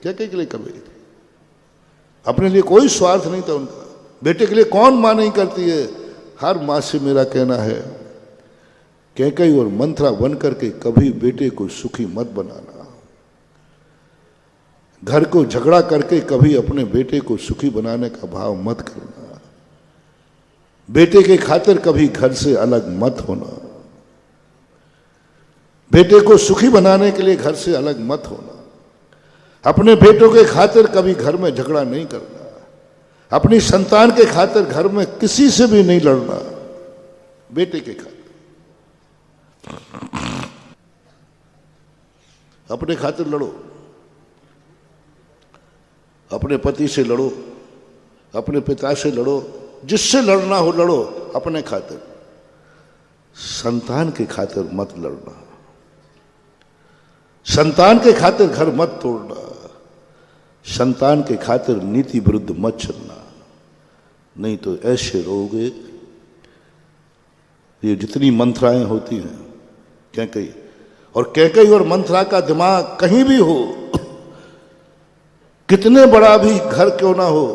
[SPEAKER 1] कैकेयी के लिए कर रही थी। अपने लिए कोई स्वार्थ नहीं था उनका। बेटे के लिए कौन मां नहीं करती है? हर मां से मेरा कहना है, कैकेयी और मंथरा बन करके कभी बेटे को सुखी मत बनाना। घर को झगड़ा करके कभी अपने बेटे को सुखी बनाने का भाव मत करना। बेटे के खातिर कभी घर से अलग मत होना। बेटे को सुखी बनाने के लिए घर से अलग मत होना। अपने बेटों के खातिर कभी घर में झगड़ा नहीं करना। अपनी संतान के खातिर घर में किसी से भी नहीं लड़ना। बेटे के खातिर, अपने खातिर लड़ो। अपने पति से लड़ो, अपने पिता से लड़ो, जिससे लड़ना हो लड़ो, अपने खातिर। संतान के खातिर मत लड़ना। संतान के खातिर घर मत तोड़ना। संतान के खातिर नीति विरुद्ध मत चलना, नहीं तो ऐसे रहोगे। ये जितनी मंथराएं होती हैं, कैकेयी और मंथरा का दिमाग कहीं भी हो, कितने बड़ा भी घर क्यों ना हो,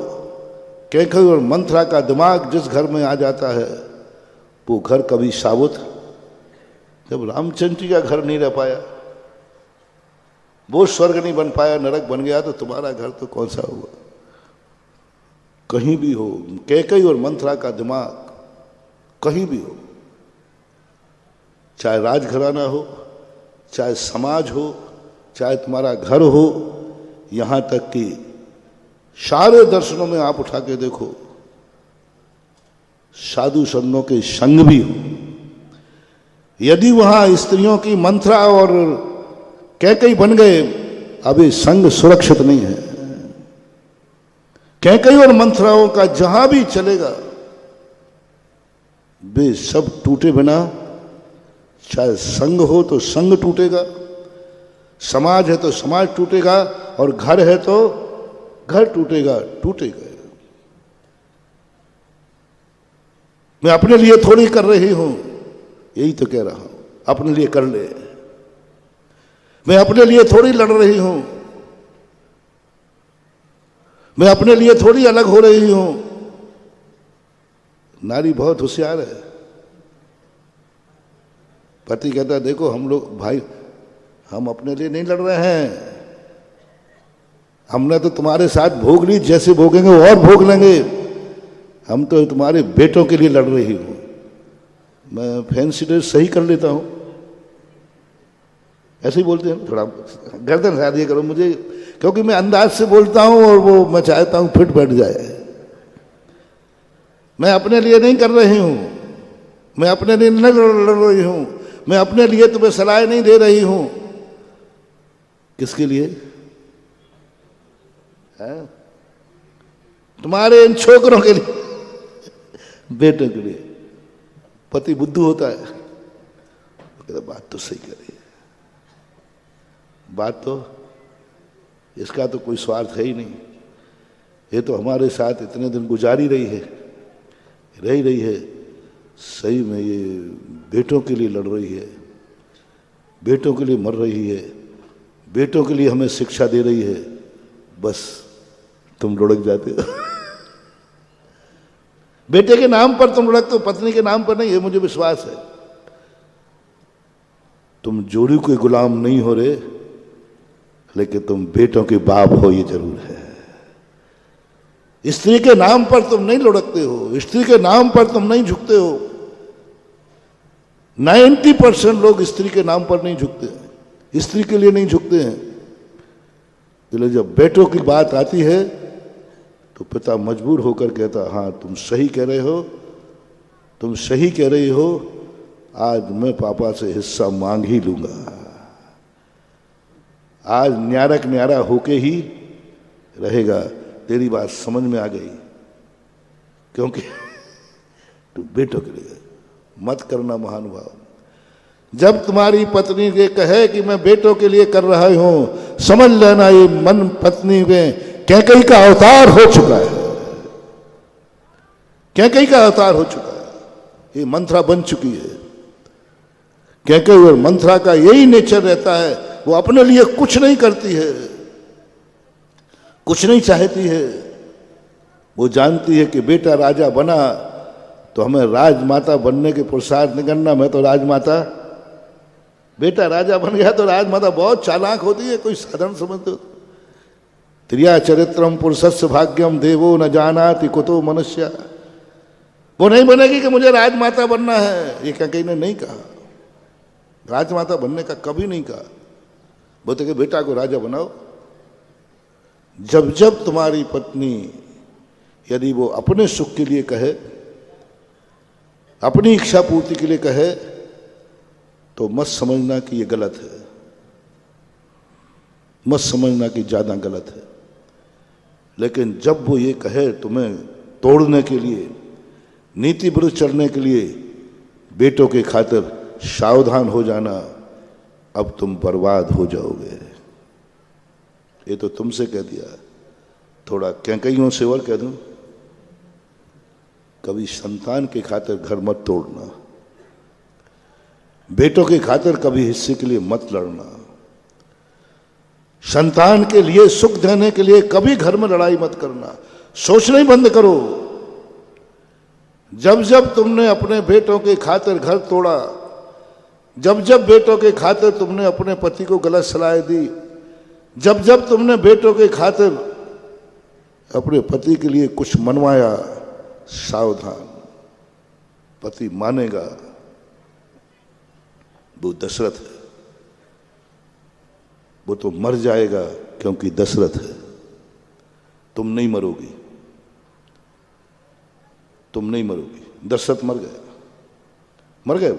[SPEAKER 1] कैकेयी और मंथरा का दिमाग जिस घर में आ जाता है, वो घर कभी साबुत। जब रामचंद्र जी का घर नहीं रह पाया, वो स्वर्ग नहीं बन पाया, नरक बन गया, तो तुम्हारा घर तो कौन सा हुआ? कहीं भी हो, कैकेयी और मंथरा का दिमाग कहीं भी हो, चाहे राजघराना हो, चाहे समाज हो, चाहे तुम्हारा घर हो, यहां तक कि सारे दर्शनों में आप उठा के देखो, साधु संतों के संग भी हो, यदि वहां स्त्रियों की मंथरा और कैकेयी बन गए, अभी संग सुरक्षित नहीं है। कैकेयी और मंथराओं का जहां भी चलेगा, वे सब टूटे बिना, चाहे संग हो तो संग टूटेगा, समाज है तो समाज टूटेगा, और घर है तो घर टूटेगा। मैं अपने लिए थोड़ी कर रही हूं, यही तो कह रहा हूं, अपने लिए कर ले। मैं अपने लिए थोड़ी लड़ रही हूं, मैं अपने लिए थोड़ी अलग हो रही हूं। नारी बहुत होशियार है। पति कहता है, देखो हम लोग भाई, हम अपने लिए नहीं लड़ रहे हैं, हमने तो तुम्हारे साथ भोग ली, जैसे भोगेंगे और भोग लेंगे, हम तो तुम्हारे बेटों के लिए लड़ रही हूं। मैं फैंसी ड्रेस सही कर लेता हूं, ऐसे ही बोलते हैं। थोड़ा गर्दन हिला दिया करो मुझे, क्योंकि मैं अंदाज से बोलता हूं और वो मैं चाहता हूं फिट बैठ जाए। मैं अपने लिए नहीं कर रही हूं, मैं अपने लिए नहीं लड़ रही हूं, मैं अपने लिए तुम्हें सलाह नहीं दे रही हूं। किसके लिए है? तुम्हारे इन छोकरों के लिए, बेटों के लिए। पति बुद्धू होता है, कहता बात तो सही करी, बात तो, इसका तो कोई स्वार्थ है ही नहीं, ये तो हमारे साथ इतने दिन गुजारी रही है, सही में ये बेटों के लिए लड़ रही है, बेटों के लिए मर रही है, बेटों के लिए हमें शिक्षा दे रही है। बस तुम लुढ़क जाते हो। बेटे के नाम पर तुम लुढ़कते हो, पत्नी के नाम पर नहीं, ये मुझे विश्वास है। तुम जोड़ी के गुलाम नहीं हो रहे, लेकिन तुम बेटों के बाप हो, ये जरूर है। स्त्री के नाम पर तुम नहीं लुढ़कते हो, स्त्री के नाम पर तुम नहीं झुकते हो। 90% लोग स्त्री के नाम पर नहीं झुकते हैं, स्त्री के लिए नहीं झुकते हैं। इसलिए जब बेटों की बात आती है तो पिता मजबूर होकर कहता, हाँ तुम सही कह रहे हो, तुम सही कह रही हो, आज मैं पापा से हिस्सा मांग ही लूंगा। आज न्यारक न्यारा होके ही रहेगा। तेरी बात समझ में आ गई, क्योंकि तू बेटों के लिए मत करना महानुभाव। जब तुम्हारी पत्नी ये कहे कि मैं बेटों के लिए कर रहा हूं, समझ लेना ये मन पत्नी में कैकेयी का अवतार हो चुका है, कैकेयी का अवतार हो चुका है। ये मंथरा बन चुकी है। कैकेयी और मंथरा का यही नेचर रहता है, वो अपने लिए कुछ नहीं करती है, कुछ नहीं चाहती है। वो जानती है कि बेटा राजा बना तो हमें राजमाता बनने के पुरुषार्थ नहीं करना। मैं तो राजमाता, बेटा राजा बन गया तो राजमाता बहुत चालाक होती है, कोई साधारण समझते हो। त्रिया चरित्रम पुरुषस्य भाग्यम देवो न जानाति कुतो मनुष्य। वो नहीं बनेगी कि मुझे राजमाता बनना है, ये कैकेयी ने नहीं कहा। राजमाता बनने का कभी नहीं कहा। बोलते कि बेटा को राजा बनाओ। जब जब तुम्हारी पत्नी यदि वो अपने सुख के लिए कहे, अपनी इच्छा पूर्ति के लिए कहे, तो मत समझना कि ये गलत है, मत समझना कि ज्यादा गलत है। लेकिन जब वो ये कहे तुम्हें तोड़ने के लिए, नीति विरुद्ध चलने के लिए, बेटों के खातिर सावधान हो जाना, अब तुम बर्बाद हो जाओगे। ये तो तुमसे कह दिया, थोड़ा कैकेयियों से और कह दूं, कभी संतान के खातिर घर मत तोड़ना, बेटों के खातिर कभी हिस्से के लिए मत लड़ना, संतान के लिए सुख देने के लिए कभी घर में लड़ाई मत करना। सोचना ही बंद करो। जब जब तुमने अपने बेटों के खातिर घर तोड़ा, जब जब बेटों के खातिर तुमने अपने पति को गलत सलाह दी, जब जब तुमने बेटों के खातिर अपने पति के लिए कुछ मनवाया, सावधान, पति मानेगा। वो दशरथ है, वो तो मर जाएगा क्योंकि दशरथ है। तुम नहीं मरोगी, तुम नहीं मरोगी। दशरथ मर गए, मर गए।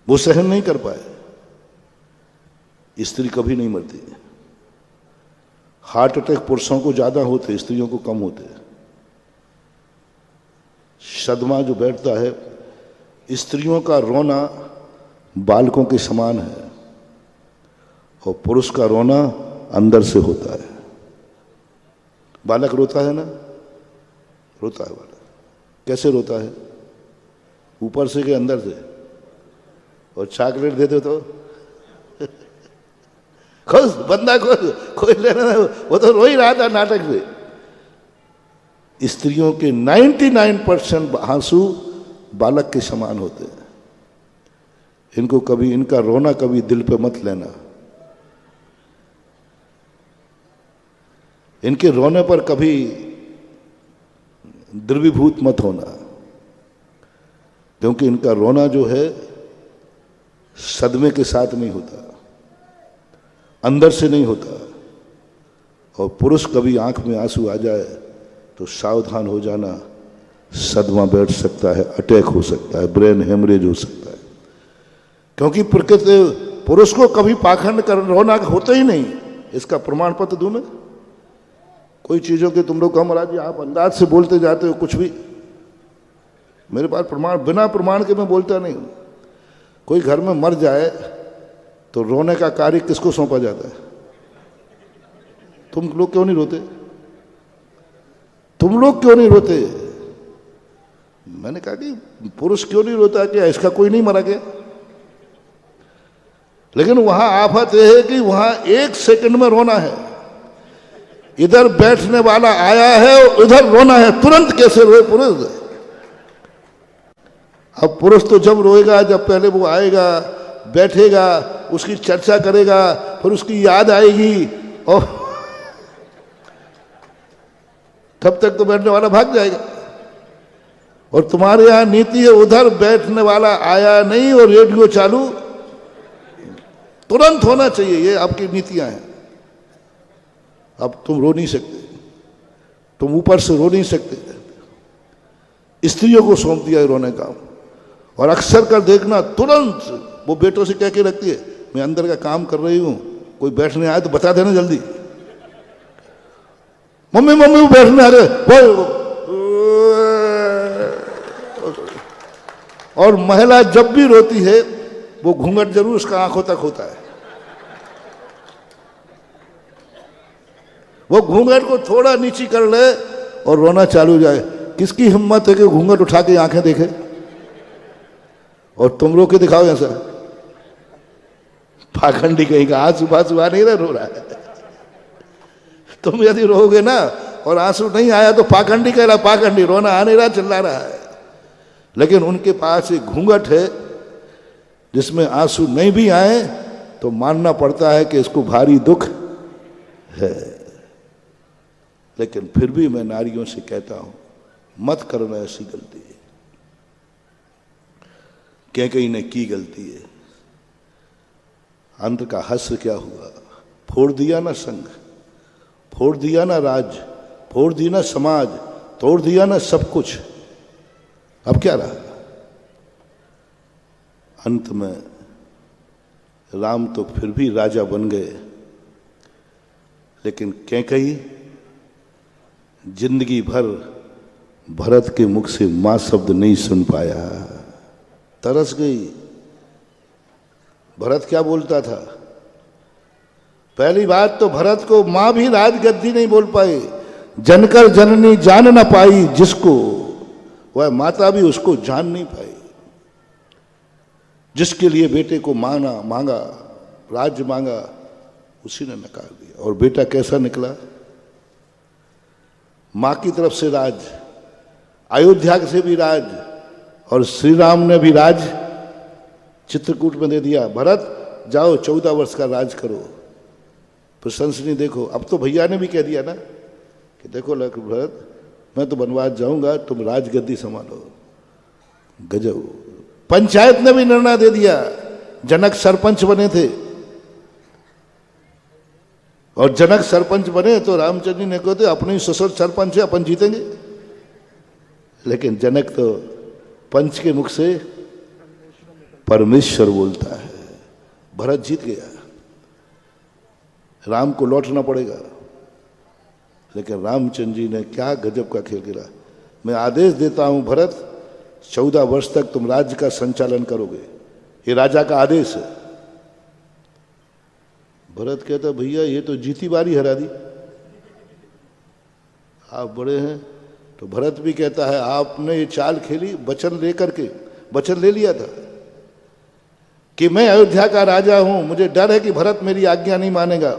[SPEAKER 1] वो सहन नहीं कर पाए। स्त्री कभी नहीं मरती। हार्ट अटैक पुरुषों को ज्यादा होते, स्त्रियों को कम होते। सदमा जो बैठता है, स्त्रियों का रोना बालकों के समान है और पुरुष का रोना अंदर से होता है। बालक रोता है ना, रोता है बालक। कैसे रोता है? ऊपर से कि अंदर से? और चॉकलेट दे दो तो खुश, बंदा खुश, कोई लेना नहीं, वो तो रो ही रहा था नाटक से। स्त्रियों के 99% आंसू बालक के समान होते हैं। इनको कभी, इनका रोना कभी दिल पे मत लेना। इनके रोने पर कभी द्रवीभूत मत होना, क्योंकि इनका रोना जो है सदमे के साथ नहीं होता, अंदर से नहीं होता। और पुरुष कभी आंख में आंसू आ जाए तो सावधान हो जाना, सदमा बैठ सकता है, अटैक हो सकता है, ब्रेन हेमरेज हो सकता है। क्योंकि प्रकृति पुरुष को कभी पाखंड कर रोना होता ही नहीं। इसका प्रमाण पत्र दूं मैं? कोई चीजों के तुम लोग कम राजी, आप अंदाज से बोलते जाते हो कुछ भी। मेरे पास प्रमाण, बिना प्रमाण के मैं बोलता नहीं हूं। कोई घर में मर जाए तो रोने का कार्य किसको सौंपा जाता है? तुम लोग क्यों नहीं रोते? तुम लोग क्यों नहीं रोते? मैंने कहा कि पुरुष क्यों नहीं रोता, क्या इसका कोई नहीं मरा क्या? लेकिन वहां आफत यह है कि वहां 1 सेकंड में रोना है। इधर बैठने वाला आया है, उधर रोना है, तुरंत कैसे रोए पुरुष? अब पुरुष तो जब रोएगा जब पहले वो आएगा, बैठेगा, उसकी चर्चा करेगा, फिर उसकी याद आएगी और तब तक तो बैठने वाला भाग जाएगा। और तुम्हारे यहां नीति है उधर बैठने वाला आया नहीं और रेडियो चालू तुरंत होना चाहिए। ये आपकी नीतियां हैं। अब तुम रो नहीं सकते, तुम ऊपर से रो नहीं सकते, स्त्रियों को सौंप दिया रोने का। और अक्सर कर देखना तुरंत वो बेटों से कह के रखती है, मैं अंदर का काम कर रही हूं, कोई बैठने आए तो बता देना जल्दी। मम्मी मम्मी वो बैठने आ रहे वो। और महिला जब भी रोती है वो घूंघट जरूर उसका आंखों तक होता है। वो घूंघट को थोड़ा नीची कर ले और रोना चालू हो जाए। किसकी हिम्मत है कि घूंघट उठा के आंखें देखे? और तुम रो के दिखाओ ऐसा। पाखंडी कहीं का आंसू बासू आ नहीं रहा, रो रहा है। तुम यदि रोगे ना और आंसू नहीं आया तो पाखंडी कह रहा, पाखंडी रोना आ नहीं रहा, चिल्ला रहा है। लेकिन उनके पास एक घूंघट है जिसमें आंसू नहीं भी आए तो मानना पड़ता है कि इसको भारी दुख है। लेकिन फिर भी मैं नारियों से कहता हूं, मत करना ऐसी गलती। कैकेयी ने की गलती है, अंत का हश्र क्या हुआ? फोड़ दिया ना संघ, फोड़ दिया ना राज, फोड़ दी ना समाज, तोड़ दिया ना सब कुछ। अब क्या रहा? अंत में राम तो फिर भी राजा बन गए, लेकिन कैकेयी जिंदगी भर भरत के मुख से मां शब्द नहीं सुन पाया, तरस गई। भरत क्या बोलता था? पहली बात तो भरत को मां भी राजगद्दी नहीं बोल पाई। जनकर जननी जान न पाई जिसको, वह माता भी उसको जान नहीं पाई। जिसके लिए बेटे को मांगा, राज्य मांगा, उसी ने नकार दिया। और बेटा कैसा निकला? मां की तरफ से राज, अयोध्या से भी राज, और श्री राम ने भी राज चित्रकूट में दे दिया। भरत जाओ 14 वर्ष का राज करो। प्रशंसनी देखो, अब तो भैया ने भी कह दिया ना कि देखो भरत, मैं तो वनवास जाऊंगा, तुम राजगद्दी संभालो। गजब। पंचायत ने भी निर्णय दे दिया। जनक सरपंच बने थे, और जनक सरपंच बने तो रामचंद्र जी ने कहते अपने ही ससुर सरपंच है, अपन जीतेंगे। लेकिन जनक तो पंच के मुख से परमेश्वर बोलता है। भरत जीत गया, राम को लौटना पड़ेगा। लेकिन रामचंद्र जी ने क्या गजब का खेल खेला। मैं आदेश देता हूं भरत, 14 वर्ष तक तुम राज्य का संचालन करोगे, ये राजा का आदेश है। भरत कहता भैया ये तो जीती बारी हरा दी, आप बड़े हैं। तो भरत भी कहता है आपने ये चाल खेली वचन लेकर के, वचन ले लिया था कि मैं अयोध्या का राजा हूं, मुझे डर है कि भरत मेरी आज्ञा नहीं मानेगा।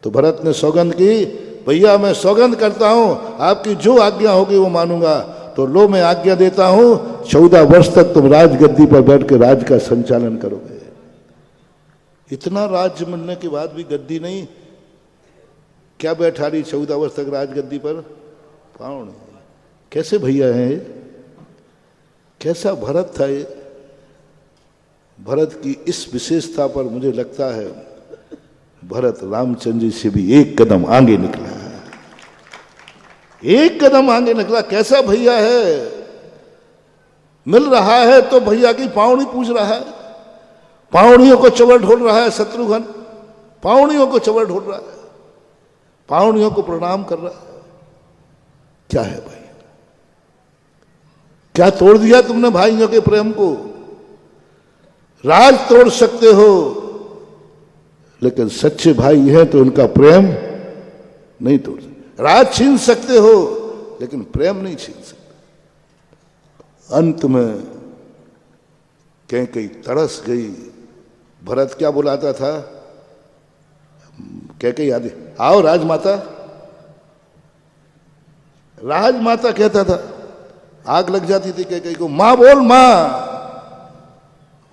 [SPEAKER 1] तो भरत ने सौगंध की, भैया मैं सौगंध करता हूं आपकी जो आज्ञा होगी वो मानूंगा। तो लो मैं आज्ञा देता हूं 14 वर्ष तक तुम राजगद्दी पर बैठ के राज का संचालन करोगे। इतना राज्य मिलने के बाद भी गद्दी नहीं, क्या बैठा रही 14 वर्ष तक राजगद्दी पर? पाँव नहीं। कैसे भैया हैं ये? कैसा भरत था ये? भरत की इस विशेषता पर मुझे लगता है भरत रामचंद्र जी से भी एक कदम आगे निकला, एक कदम आगे निकला। कैसा भैया है? मिल रहा है तो भैया की पावनी पूछ रहा है, पावनियों को चवर ढोल रहा है शत्रुघ्न, पावनियों को चवर ढोल रहा है, पावनियों को प्रणाम कर रहा है। क्या है भाई? क्या तोड़ दिया तुमने भाइयों के प्रेम को? राज तोड़ सकते हो, लेकिन सच्चे भाई हैं तो उनका प्रेम नहीं तोड़ सकते। राज छीन सकते हो, लेकिन प्रेम नहीं छीन सकते। अंत में कैकेयी तरस गई। भरत क्या बुलाता था? कैकेयी आदि आओ राजमाता, राजमाता कहता था। आग लग जाती थी कैकेयी को, मां बोल मां।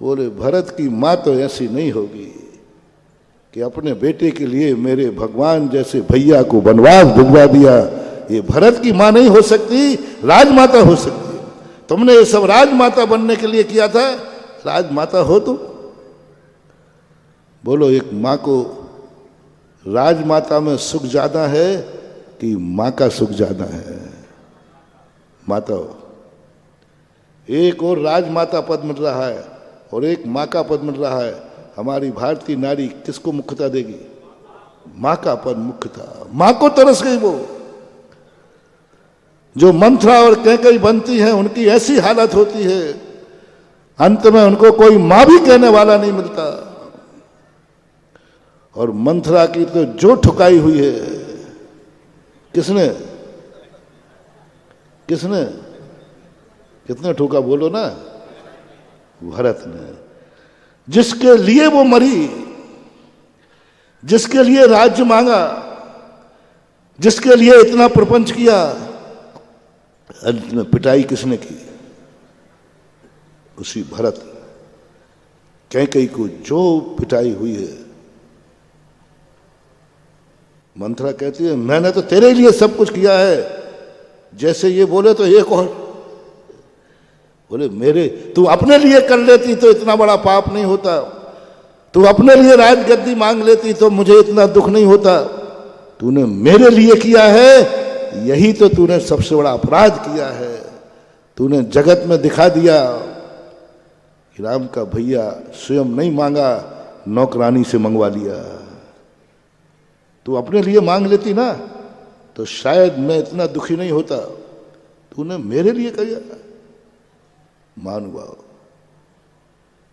[SPEAKER 1] बोले भरत की माँ तो ऐसी नहीं होगी कि अपने बेटे के लिए मेरे भगवान जैसे भैया को वनवास भिजवा दिया। ये भरत की माँ नहीं हो सकती, राजमाता हो सकती है। तुमने ये सब राजमाता बनने के लिए किया था, राजमाता हो तुम। बोलो एक माँ को राजमाता में सुख ज्यादा है कि माँ का सुख ज्यादा है? माता हो, एक और राजमाता पद मिल रहा है और एक माँ का पद मिल रहा है। हमारी भारतीय नारी किसको मुख्यता देगी? माँ का पद मुख्यता। माँ को तरस गई वो। जो मंथरा और कैकई बनती हैं उनकी ऐसी हालत होती है, अंत में उनको कोई माँ भी कहने वाला नहीं मिलता। और मंथरा की तो जो ठुकाई हुई है, किसने किसने कितने ठोका बोलो ना? भरत ने। जिसके लिए वो मरी, जिसके लिए राज्य मांगा, जिसके लिए इतना प्रपंच किया, अंत में पिटाई किसने की? उसी भरत। कैकई को जो पिटाई हुई है, मंथरा कहती है मैंने तो तेरे लिए सब कुछ किया है। जैसे ये बोले तो एक और बोले मेरे, तू अपने लिए कर लेती तो इतना बड़ा पाप नहीं होता। तू अपने लिए राजगद्दी मांग लेती तो मुझे इतना दुख नहीं होता। तूने मेरे लिए किया है, यही तो तूने सबसे बड़ा अपराध किया है। तूने जगत में दिखा दिया कि राम का भैया स्वयं नहीं मांगा, नौकरानी से मंगवा लिया। तू अपने लिए मांग लेती ना तो शायद मैं इतना दुखी नहीं होता। तूने मेरे लिए किया। मानुभाव।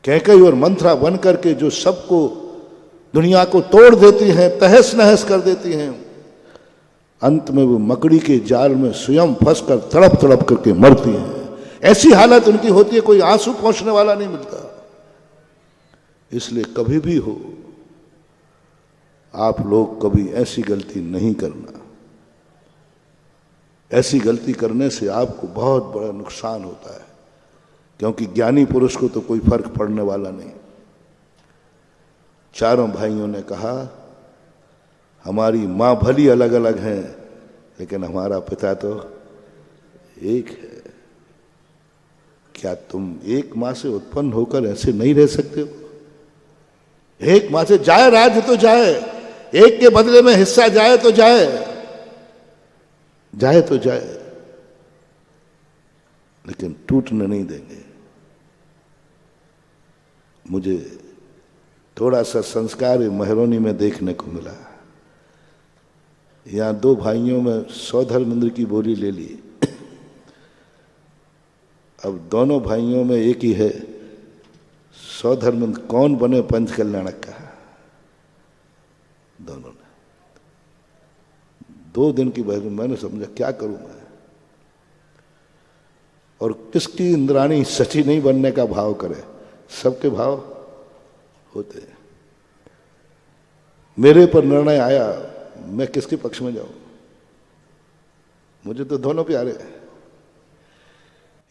[SPEAKER 1] कैकई और मंथरा बन करके जो सबको, दुनिया को तोड़ देती हैं, तहस नहस कर देती हैं, अंत में वो मकड़ी के जाल में स्वयं फंसकर तड़प तड़प करके मरती हैं। ऐसी हालत उनकी होती है, कोई आंसू पहुंचने वाला नहीं मिलता। इसलिए कभी भी हो, आप लोग कभी ऐसी गलती नहीं करना। ऐसी गलती करने से आपको बहुत बड़ा नुकसान होता है, क्योंकि ज्ञानी पुरुष को तो कोई फर्क पड़ने वाला नहीं। चारों भाइयों ने कहा हमारी माँ भली अलग अलग हैं, लेकिन हमारा पिता तो एक है। क्या तुम एक माँ से उत्पन्न होकर ऐसे नहीं रह सकते हो? एक माँ से जाए राज्य तो जाए, एक के बदले में हिस्सा जाए तो जाए, जाए तो जाए, लेकिन टूटने नहीं देंगे। मुझे थोड़ा सा संस्कार महरौनी में देखने को मिला। यहां दो भाइयों में सौधर्मेंद्र की बोली ले ली। अब दोनों भाइयों में एक ही है, सौधर्मेंद्र कौन बने पंच कल्याणक का? दोनों ने 2 दिन की बहस में मैंने समझा क्या करूं मैं। और किसकी इंद्राणी सची नहीं बनने का भाव करे? सबके भाव होते हैं। मेरे पर निर्णय आया, मैं किसके पक्ष में जाऊं? मुझे तो दोनों प्यारे हैं।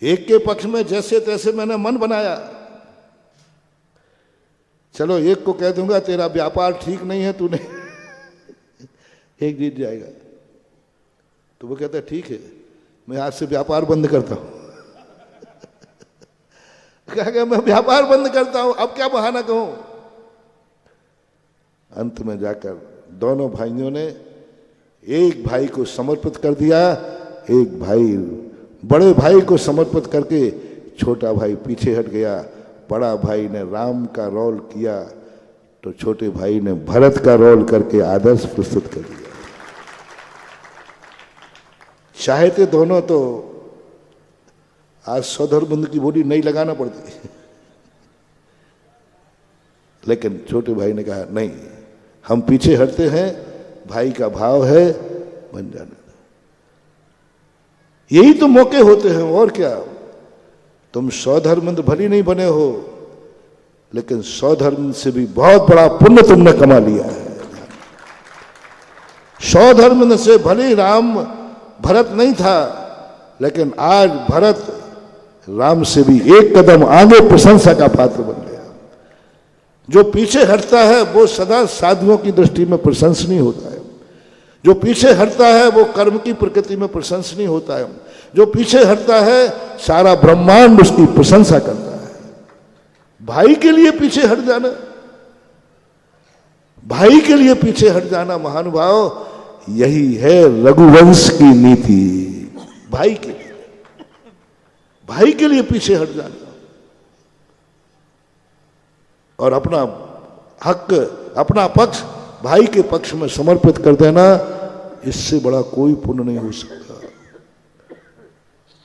[SPEAKER 1] एक के पक्ष में जैसे तैसे मैंने मन बनाया। चलो एक को कह दूंगा तेरा व्यापार ठीक नहीं है, तूने एक जीत जाएगा। तो वो कहता है ठीक है, मैं आज से व्यापार बंद करता हूं। कहा मैं व्यापार बंद करता हूं, अब क्या बहाना कहूं? अंत में जाकर दोनों भाइयों ने एक भाई को समर्पित कर दिया। एक भाई बड़े भाई को समर्पित करके छोटा भाई पीछे हट गया। बड़ा भाई ने राम का रोल किया तो छोटे भाई ने भरत का रोल करके आदर्श प्रस्तुत कर दिया। चाहते दोनों तो आज सौधर्मेंद्र की बोली नहीं लगाना पड़ती, लेकिन छोटे भाई ने कहा नहीं, हम पीछे हटते हैं, भाई का भाव है, बन जाना। यही तो मौके होते हैं, और क्या। तुम सौधर्मेंद्र भली नहीं बने हो, लेकिन सौधर्म से भी बहुत बड़ा पुण्य तुमने कमा लिया है। सौधर्मेंद्र से भले राम भरत नहीं था, लेकिन आज भरत राम से भी एक कदम आगे प्रशंसा का पात्र बन गया। जो पीछे हटता है वो सदा साधुओं की दृष्टि में प्रशंसनीय होता है। जो पीछे हटता है वो कर्म की प्रकृति में प्रशंसनीय होता है। जो पीछे हटता है सारा ब्रह्मांड उसकी प्रशंसा करता है। भाई के लिए पीछे हट जाना, भाई के लिए पीछे हट जाना महानुभाव, यही है रघुवंश की नीति। भाई के लिए, भाई के लिए पीछे हट जाना और अपना हक, अपना पक्ष भाई के पक्ष में समर्पित कर देना, इससे बड़ा कोई पुण्य नहीं हो सकता।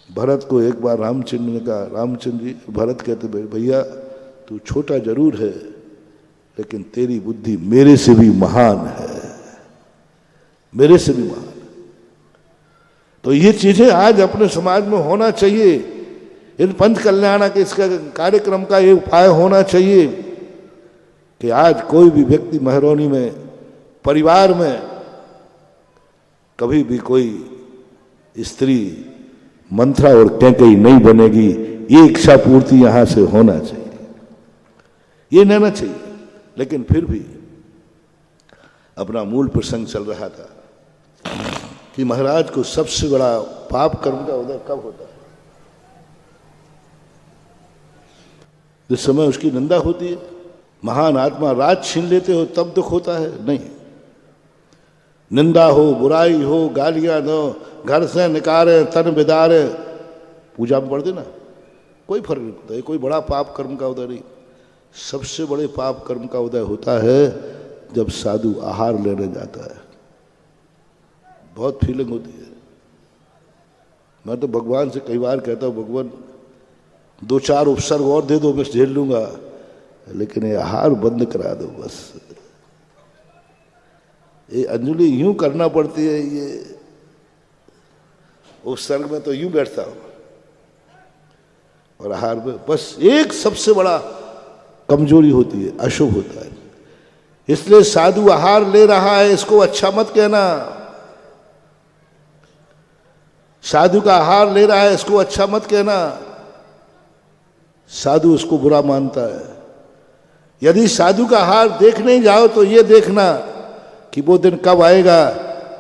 [SPEAKER 1] भरत को एक बार रामचंद्र ने कहा, रामचंद्र जी, भरत कहते भैया तू छोटा जरूर है लेकिन तेरी बुद्धि मेरे से भी महान है, मेरे से भी महान है। तो ये चीजें आज अपने समाज में होना चाहिए। इन पंच कल्याण के इसका कार्यक्रम का ये उपाय होना चाहिए कि आज कोई भी व्यक्ति महरौनी में, परिवार में कभी भी कोई स्त्री मंथरा और कैकई नहीं बनेगी। ये इच्छा पूर्ति यहां से होना चाहिए, ये रहना चाहिए। लेकिन फिर भी अपना मूल प्रसंग चल रहा था कि महाराज को सबसे बड़ा पाप कर्म का उदय कब होता है? जिस समय उसकी निंदा होती है। महान आत्मा राज छीन लेते हो तब दुख होता है? नहीं। निंदा हो, बुराई हो, गालियां दो, घर से निकारे, तन बिदारे, पूजा में पढ़ देना, कोई फर्क नहीं पड़ता। कोई बड़ा पाप कर्म का उदय नहीं। सबसे बड़े पाप कर्म का उदय होता है जब साधु आहार लेने जाता है। बहुत फीलिंग होती है। मैं तो भगवान से कई बार कहता हूँ, भगवान 2-4 उपसर्ग और दे दो, बस झेल लूंगा, लेकिन ये आहार बंद करा दो बस। ये अंजलि यूं करना पड़ती है, ये उपसर्ग में तो यूं बैठता हूं और आहार में बस एक सबसे बड़ा कमजोरी होती है, अशुभ होता है। इसलिए साधु आहार ले रहा है इसको अच्छा मत कहना। साधु का आहार ले रहा है इसको अच्छा मत कहना। साधु उसको बुरा मानता है। यदि साधु का आहार देखने जाओ तो ये देखना कि वो दिन कब आएगा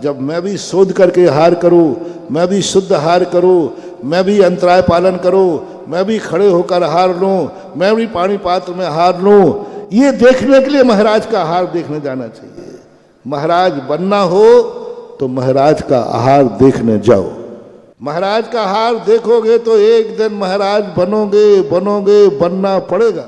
[SPEAKER 1] जब मैं भी शोध करके आहार करूं, मैं भी शुद्ध आहार करूं, मैं भी अंतराय पालन करूं, मैं भी खड़े होकर आहार लूं, मैं भी पानी पात्र में आहार लूं। ये देखने के लिए महाराज का आहार देखने जाना चाहिए। महाराज बनना हो तो महाराज का आहार देखने जाओ। महाराज का आहार देखोगे तो एक दिन महाराज बनोगे, बनना पड़ेगा।